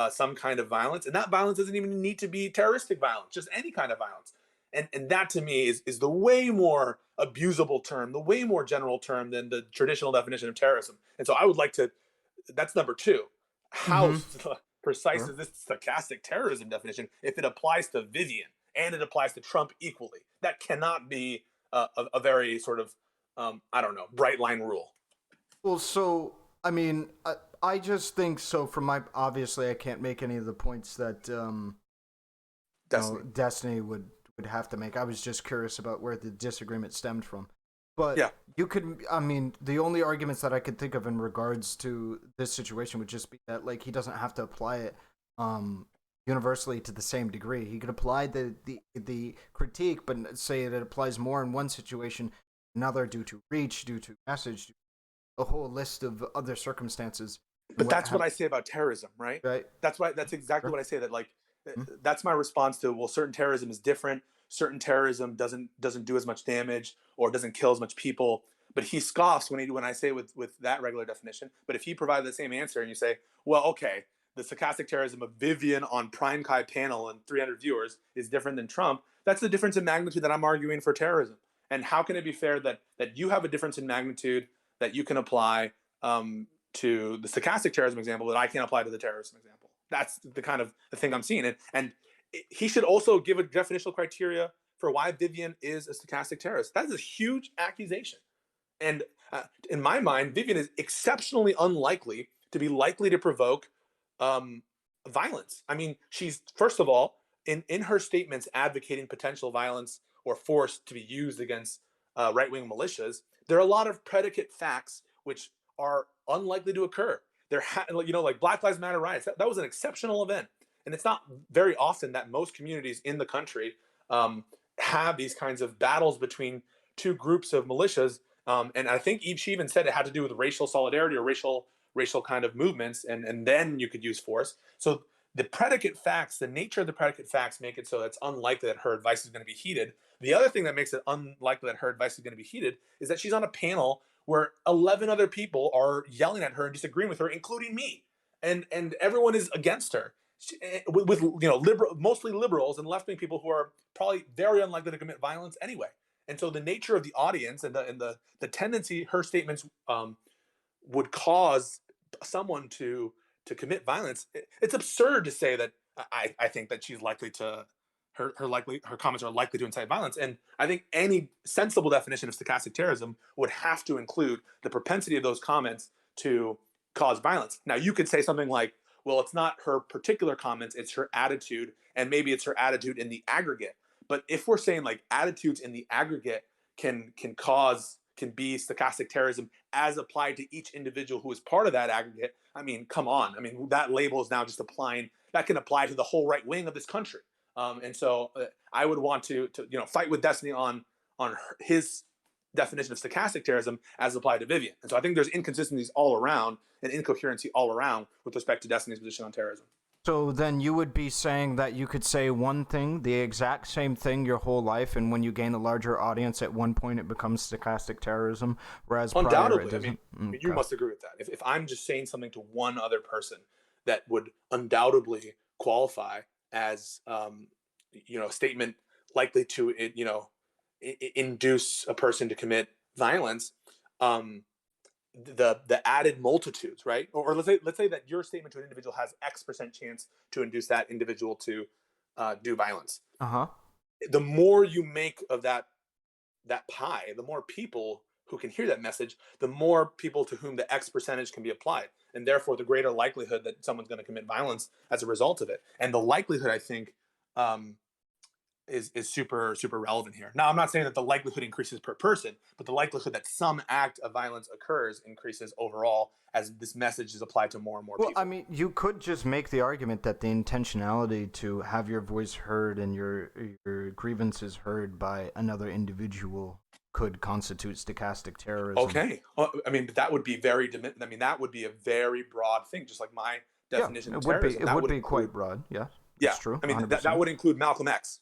some kind of violence, and that violence doesn't even need to be terroristic violence, just any kind of violence. And that to me is the way more abusable term, the way more general term than the traditional definition of terrorism. And so I would like to. That's number two. How Mm-hmm. precise Sure. is this stochastic terrorism definition if it applies to Vivian and it applies to Trump equally? That cannot be a very sort of I don't know, bright line rule. Well, so I mean, I just think so. From my obviously, I can't make any of the points that Destiny. Destiny would have to make. I was just curious about where the disagreement stemmed from. But Yeah. you could, I mean, the only arguments that I could think of in regards to this situation would just be that, like, he doesn't have to apply it universally to the same degree. He could apply the critique, but say that it applies more in one situation, another due to reach, due to message, due to a whole list of other circumstances. And But what that's what have I say about terrorism, right? right? That's exactly Sure. what I say. That like Mhm. that's my response to well, certain terrorism is different. Certain terrorism doesn't do as much damage or doesn't kill as much people. But he scoffs when I say with that regular definition. But if he provided the same answer and you say, well, okay, the stochastic terrorism of Vivian on Prime Kai panel and 300 viewers is different than Trump. That's the difference in magnitude that I'm arguing for terrorism. And how can it be fair that you have a difference in magnitude that you can apply to the stochastic terrorism example that I can't apply to the terrorism example? That's the kind of the thing I'm seeing. And he should also give a definitional criteria for why Vivian is a stochastic terrorist. That is a huge accusation. And in my mind, Vivian is exceptionally unlikely to be likely to provoke um, violence. I mean, she's first of all in her statements advocating potential violence or force to be used against right wing militias. There are a lot of predicate facts which are unlikely to occur. Like Black Lives Matter riots. That was an exceptional event, and it's not very often that most communities in the country have these kinds of battles between two groups of militias. And I think she even said it had to do with racial solidarity or racial kind of movements, and then you could use force. So the predicate facts, the nature of the predicate facts, make it so it's unlikely that her advice is going to be heeded. The other thing that makes it unlikely that her advice is going to be heeded is that she's on a panel where 11 other people are yelling at her and disagreeing with her, including me, and everyone is against her. With mostly liberals and left wing people who are probably very unlikely to commit violence anyway. And so the nature of the audience and the tendency her statements would cause someone to commit violence. It's absurd to say that I think that she's likely to her comments are likely to incite violence. And I think any sensible definition of stochastic terrorism would have to include the propensity of those comments to cause violence. Now you could say something like, well, it's not her particular comments, it's her attitude, and maybe it's her attitude in the aggregate. But if we're saying like attitudes in the aggregate can cause can be stochastic terrorism as applied to each individual who is part of that aggregate, I mean, come on. I mean, that label is now just applying, that can apply to the whole right wing of this country. And so I would want to fight with Destiny on his definition of stochastic terrorism as applied to Vivian. And so I think there's inconsistencies all around and incoherency all around with respect to Destiny's position on terrorism. So then you would be saying that you could say one thing, the exact same thing your whole life, and when you gain a larger audience, at one point it becomes stochastic terrorism, whereas undoubtedly, prior it doesn't. You must agree with that. If I'm just saying something to one other person that would undoubtedly qualify as, a statement likely to, induce a person to commit violence, the added multitudes, right? Or let's say that your statement to an individual has X% chance to induce that individual to do violence. The more you make of that pie, the more people who can hear that message, the more people to whom the X percentage can be applied, and therefore the greater likelihood that someone's going to commit violence as a result of it. And the likelihood, I think, is super relevant here. Now, I'm not saying that the likelihood increases per person, but the likelihood that some act of violence occurs increases overall as this message is applied to more and more people. Well, I mean, you could just make the argument that the intentionality to have your voice heard and your grievances heard by another individual could constitute stochastic terrorism. Okay. I mean, that would be that would be a very broad thing, just like my definition of terrorism. It would be quite broad, yeah. Yeah, that's true. I mean, that would include Malcolm X.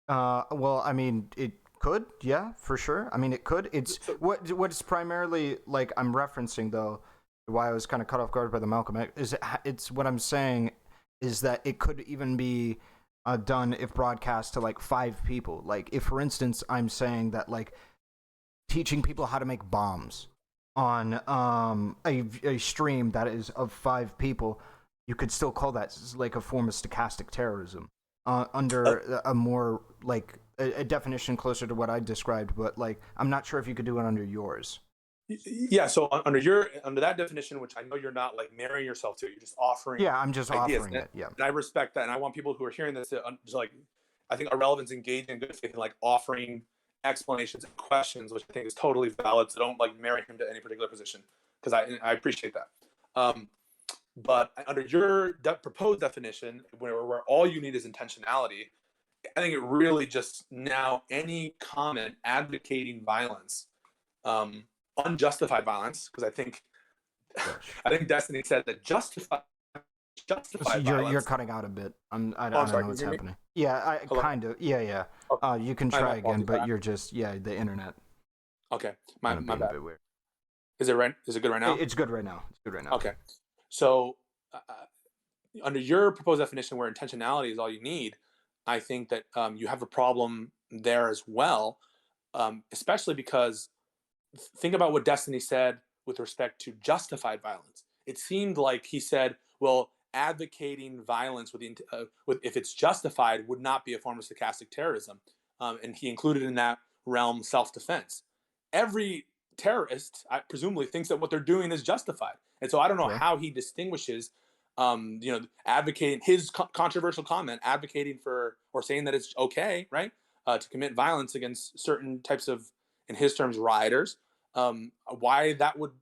Well, I mean, it could, yeah, for sure. I mean, it could. It's what's primarily, like, I'm referencing, though, why I was kind of caught off guard by the Malcolm X, it's what I'm saying is that it could even be done if broadcast to, like, 5 people. Like, if, for instance, I'm saying that, like, teaching people how to make bombs on a stream that is of 5 people, you could still call that, like, a form of stochastic terrorism. Under a more, like, a definition closer to what I described, but, like, I'm not sure if you could do it under yours. Yeah, so under that definition, which I know you're not, like, marrying yourself to, you're just offering. Yeah, I'm just ideas. offering it. Yeah, and I respect that, and I want people who are hearing this to just, like, I think Ahrelevant's engaging in good faith in, like, offering explanations and questions, which I think is totally valid. So don't, like, marry him to any particular position, because I appreciate that. But under your proposed definition, where all you need is intentionality, I think it really just now any comment advocating violence, unjustified violence, because I think Destiny said that justified violence. You're cutting out a bit. I don't know what's happening. Yeah, kind of. Yeah. Okay. You can try again, but you're just the internet. Okay, my bad. A bit weird. Is it right? Is it good right now? It's good right now. Okay. So, under your proposed definition, where intentionality is all you need, I think that you have a problem there as well, especially because think about what Destiny said with respect to justified violence. It seemed like he said, well, advocating violence with if it's justified would not be a form of stochastic terrorism, and he included in that realm self-defense. Every terrorist, presumably, thinks that what they're doing is justified. And so I don't know how he distinguishes, advocating his controversial comment, advocating for or saying that it's okay, right, to commit violence against certain types of, in his terms, rioters. Why that would,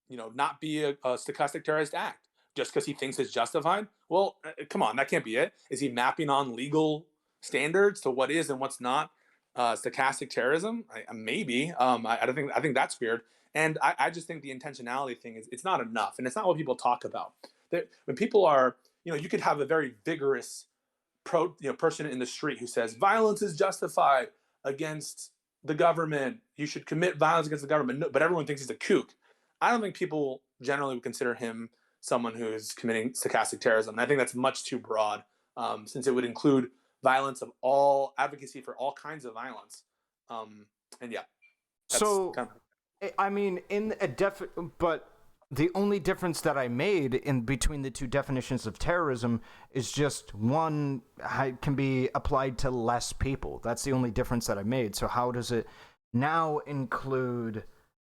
not be a stochastic terrorist act just because he thinks it's justified? Well, come on, that can't be it. Is he mapping on legal standards to what is and what's not stochastic terrorism? Maybe. I think that's weird. And I just think the intentionality thing it's not enough, and it's not what people talk about. When people are, you could have a very vigorous person in the street who says violence is justified against the government. You should commit violence against the government, no, but everyone thinks he's a kook. I don't think people generally would consider him someone who is committing stochastic terrorism. And I think that's much too broad, since it would include violence of all advocacy for all kinds of violence. And yeah. So, I mean, but the only difference that I made in between the two definitions of terrorism is just one can be applied to less people. That's the only difference that I made. So how does it now include,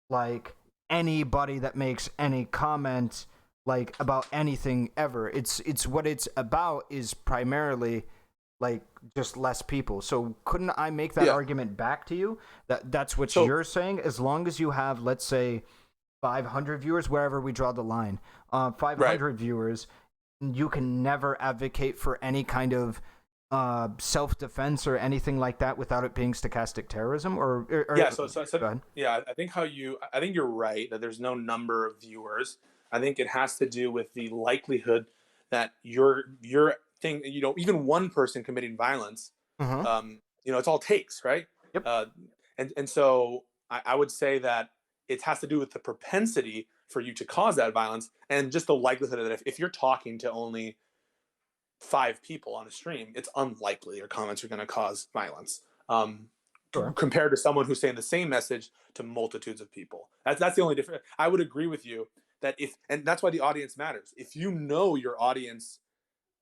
like, anybody that makes any comment, like, about anything ever? It's what it's about is primarily like just less people. So couldn't I make that Yeah. argument back to you that that's what So you're saying? As long as you have, let's say, 500 viewers, wherever we draw the line, right. 500 viewers, you can never advocate for any kind of self-defense or anything like that without it being stochastic terrorism, Yeah. go ahead. Yeah. I think you're right that there's no number of viewers. I think it has to do with the likelihood that your thing, even one person committing violence, Uh-huh. it's all takes, right? Yep. And so I would say that it has to do with the propensity for you to cause that violence and just the likelihood that if you're talking to only 5 people on a stream, it's unlikely your comments are going to cause violence. Sure. Compared to someone who's saying the same message to multitudes of people. That's the only difference. I would agree with you that and that's why the audience matters. If you know your audience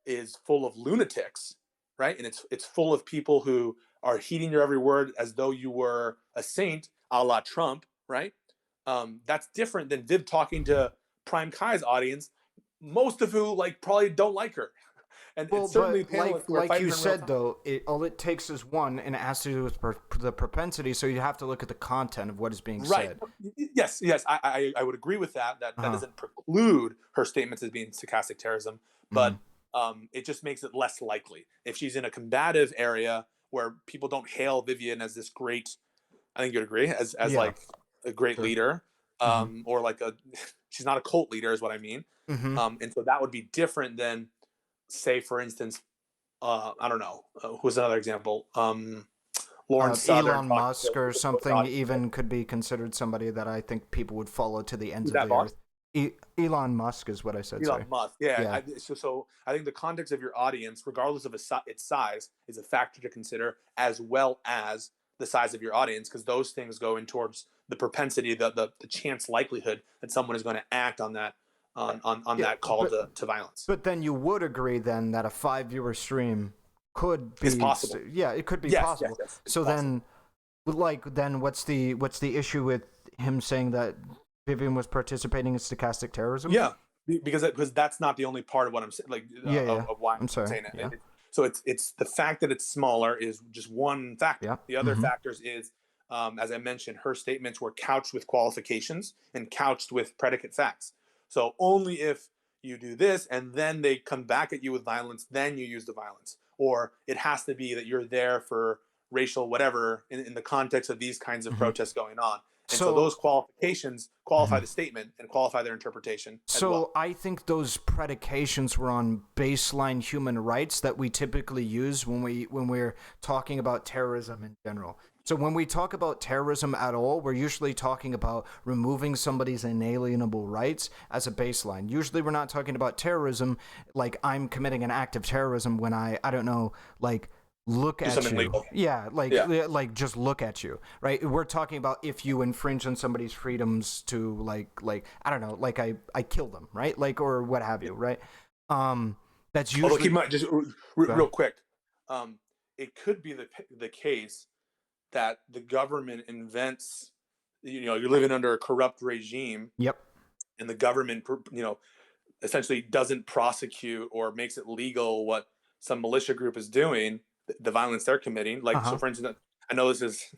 is full of lunatics, right, and it's full of people who are heeding your every word as though you were a saint, a la Trump, right? That's different than Viv talking to Prime Kai's audience, most of who probably don't like her. And Well, it's certainly but panelists who are like fighting you her in real said time. though, all it takes is one, and it has to do with the propensity. So you have to look at the content of what is being Right. said. Yes. I would agree with that. That Uh-huh. doesn't preclude her statements as being stochastic terrorism, Mm-hmm. but it just makes it less likely. If she's in a combative area where people don't hail Vivian as this great, I think you'd agree, as Yeah. like a great Sure. leader, Mm-hmm. or she's not a cult leader, is what I mean. Mm-hmm. And so that would be different than, say, for instance, I don't know, who's another example? Lawrence Southern Elon talking Musk or to the something audience. even could be considered somebody that I think people would follow to the ends Is of that the Vaush? earth. Elon Musk is what I said. Sorry. Elon Musk. Yeah. Yeah. So I think the context of your audience, regardless of its size, is a factor to consider, as well as the size of your audience, because those things go in towards the propensity, the chance likelihood that someone is going to act on that on Yeah. that call to violence. But then you would agree then that a 5 viewer stream could Is be, possible. yeah, it could be Yes. possible. It's So possible. then what's the issue with him saying that Vivian was participating in stochastic terrorism? Yeah, because that's not the only part of what I'm saying, Yeah, yeah. of why I'm I'm sorry. saying it. Yeah. So it's the fact that it's smaller is just one factor. Yeah. The other Mm-hmm. factors is, as I mentioned, her statements were couched with qualifications and couched with predicate facts. So only if you do this and then they come back at you with violence, then you use the violence, or it has to be that you're there for racial whatever in the context of these kinds of Mm-hmm. protests going on. And so So those qualifications qualify mhm. the statement and qualify their interpretation as So well. I think those predications were on baseline human rights that we typically use when we're talking about terrorism in general. So when we talk about terrorism at all, we're usually talking about removing somebody's inalienable rights as a baseline. Usually we're not talking about terrorism like I'm committing an act of terrorism when I don't know, like look Do at something you. legal. Yeah, Yeah. like just look at you, right? We're talking about if you infringe on somebody's freedoms to like I don't know, like I kill them, right? Like or what have you, right? That's Although keep usually in mind, just real quick, um, it could be the case that the government invents. You're living under a corrupt regime, Yep. and the government, essentially doesn't prosecute or makes it legal what some militia group is doing, the violence they're committing. Like, so Uh-huh. for instance, I know this is,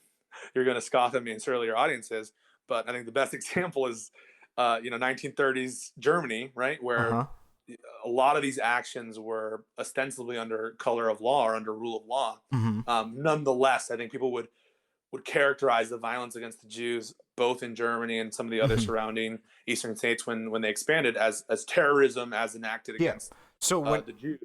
you're going to scoff at me and certainly your audience is, but I think the best example is, 1930s Germany, right? Where Uh-huh. a lot of these actions were ostensibly under color of law or under rule of law. Mhm. Nonetheless, I think people would characterize the violence against the Jews, both in Germany and some of the other Mhm. surrounding Eastern states when they expanded, as terrorism as enacted Yeah. against So the Jews.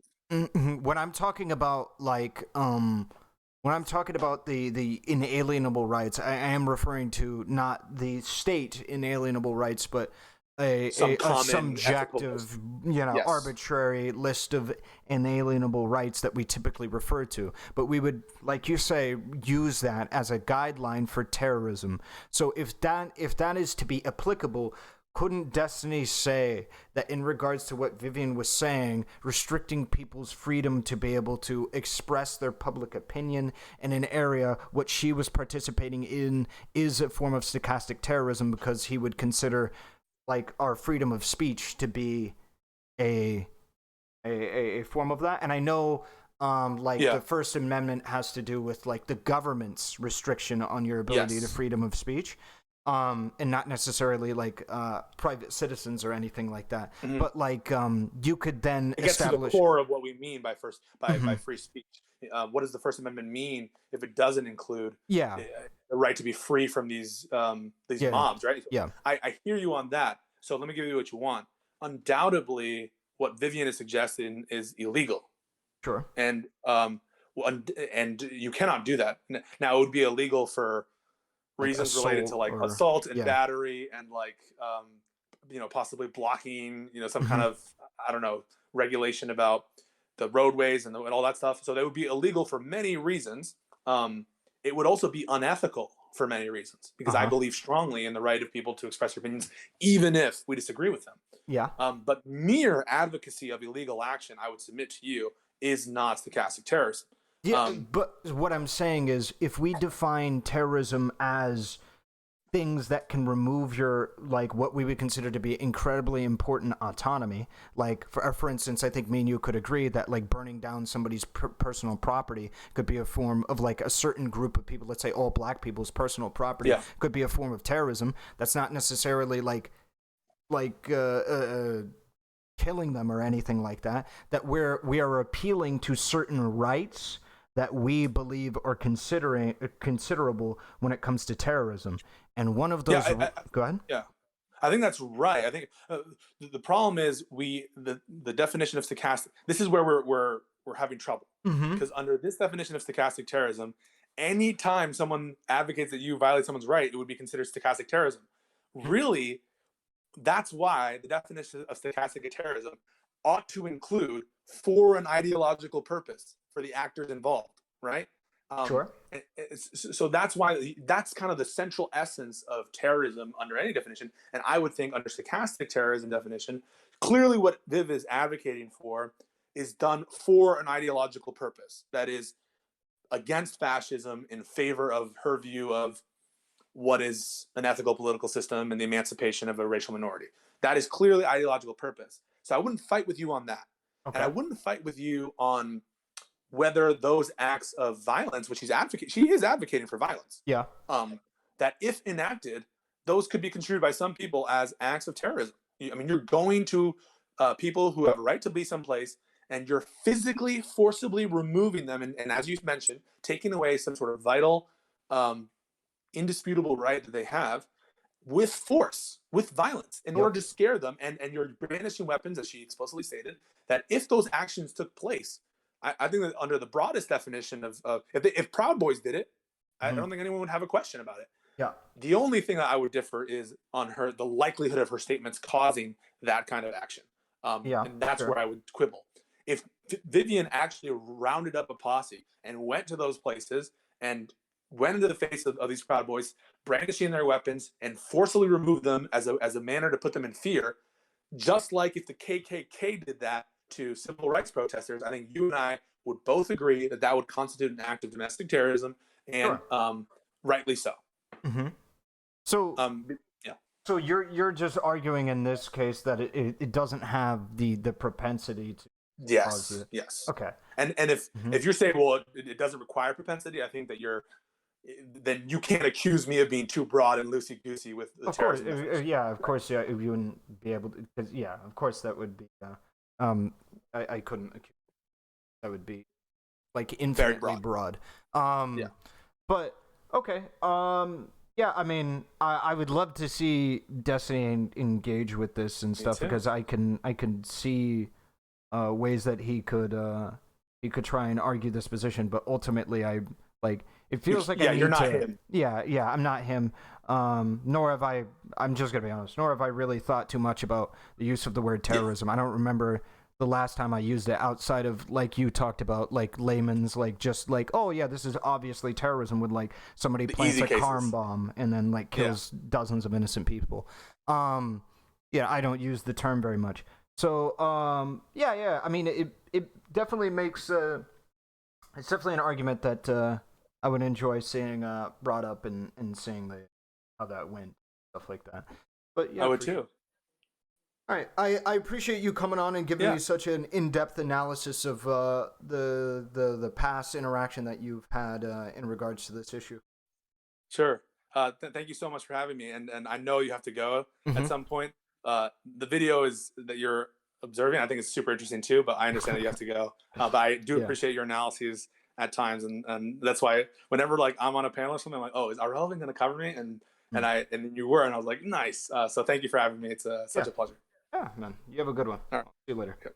when I'm talking about when I'm talking about the inalienable rights, I am referring to not the state inalienable rights, but Some a common ethical subjective, yes. arbitrary list of inalienable rights that we typically refer to. But we would, like you say, use that as a guideline for terrorism. So if that is to be applicable, couldn't Destiny say that in regards to what Vivian was saying, restricting people's freedom to be able to express their public opinion in an area what she was participating in is a form of stochastic terrorism because he would consider like our freedom of speech to be a form of that? And I know Like Yeah. the First Amendment has to do with like the government's restriction on your ability to Yes. freedom of speech, and not necessarily like private citizens or anything like that. Mhm. But like you could then It gets to the establish. core of what we mean by Mhm. free speech. What does the First Amendment mean if it doesn't include Yeah, the right to be free from these yeah, mobs? Right. yeah, I hear you on that. So let me give you what you want. Undoubtedly, what Vivian is suggesting is illegal, sure. and and you cannot do that. Now, it would be illegal for Like reasons related to assault like or assault and yeah. battery and like possibly blocking some kind Mhm. of, I don't know, regulation about the roadways and all that stuff. So they would be illegal for many reasons. It would also be unethical for many reasons because I Uh-huh. believe strongly in the right of people to express their opinions even if we disagree with them. Yeah. But mere advocacy of illegal action, I would submit to you, is not stochastic terrorism. Yeah, um, but what I'm saying is if we define terrorism as things that can remove your like what we would consider to be incredibly important autonomy, like for instance, I think me and you could agree that like burning down somebody's personal property could be a form of like a certain group of people, let's say all black people's personal property, yeah. could be a form of terrorism. That's not necessarily like killing them or anything like that. That we are appealing to certain rights that we believe are considerable when it comes to terrorism. And one of Yeah. those, go ahead. Yeah. I think that's right. I think the problem is the definition of stochastic. This is where we're having trouble Mm-hmm. because under this definition of stochastic terrorism, anytime someone advocates that you violate someone's right, it would be considered stochastic terrorism. Really, that's why the definition of stochastic terrorism ought to include for an ideological purpose for the actors involved, right? Sure. So that's why that's kind of the central essence of terrorism under any definition. And I would think under stochastic terrorism definition, clearly what Viv is advocating for is done for an ideological purpose that is against fascism in favor of her view of what is an ethical political system and the emancipation of a racial minority. That is clearly ideological purpose. So I wouldn't fight with you on that. And I Okay. wouldn't fight with you on whether those acts of violence, which she is advocating for violence, Yeah. that if enacted, those could be construed by some people as acts of terrorism. I mean, you're going to people who have a right to be someplace, and you're physically, forcibly removing them, and as you mentioned, taking away some sort of vital, indisputable right that they have with force, with violence, in Yep. order to scare them, and you're brandishing weapons, as she explicitly stated, that if those actions took place, I think that under the broadest definition of if Proud Boys did it, I Mm-hmm. don't think anyone would have a question about it. Yeah. The only thing that I would differ is on the likelihood of her statements causing that kind of action, Yeah. and that's Sure. where I would quibble. If Vivian actually rounded up a posse and went to those places and went into the face of these Proud Boys, brandishing their weapons and forcibly removed them as a manner to put them in fear, just like if the KKK did that to civil rights protesters, I think you and I would both agree that that would constitute an act of domestic terrorism, and Sure. rightly so. Mm-hmm. So Um, yeah. so you're just arguing in this case that it doesn't have the propensity to cause Yes. you. Yes. Okay. And Mm-hmm. if you're saying, well, it doesn't require propensity, I think that then you can't accuse me of being too broad and loosey goosey with the Of course, terrorism definition. yeah, of course, yeah. If you wouldn't be able to, because yeah, of course that would be. Um, I couldn't. That would be like Very infinitely broad. broad. Yeah. But okay. Yeah. I mean, I would love to see Destiny engage with this and stuff too. because I can see ways that he could try and argue this position, but ultimately I like it feels like I need you're not to, him. yeah, I'm not him. Nor have I. I'm just gonna be honest. Nor have I really thought too much about the use of the word terrorism. I don't remember the last time I used it outside of like you talked about, like layman's, like just like, oh yeah, this is obviously terrorism when like somebody plants a car bomb and then like kills dozens of innocent people. Yeah, I don't use the term very much. So yeah. I mean, it definitely makes it's definitely an argument that I would enjoy seeing brought up and seeing how that went, stuff like that. But yeah, I would too. All right, I appreciate you coming on and giving Yeah. me such an in-depth analysis of the past interaction that you've had in regards to this issue. Sure. Thank you so much for having me. And I know you have to go at Mm-hmm. some point. The video is that you're observing. I think it's super interesting too. But I understand that you have to go. But I do Yeah. appreciate your analyses at times, and that's why whenever like I'm on a panel or something, I'm like, oh, is Ahrelevant going to cover me? And you were, and I was like, nice. So thank you for having me. It's such Yeah. a pleasure. Yeah, man. You have a good one. All right. See you later. Okay.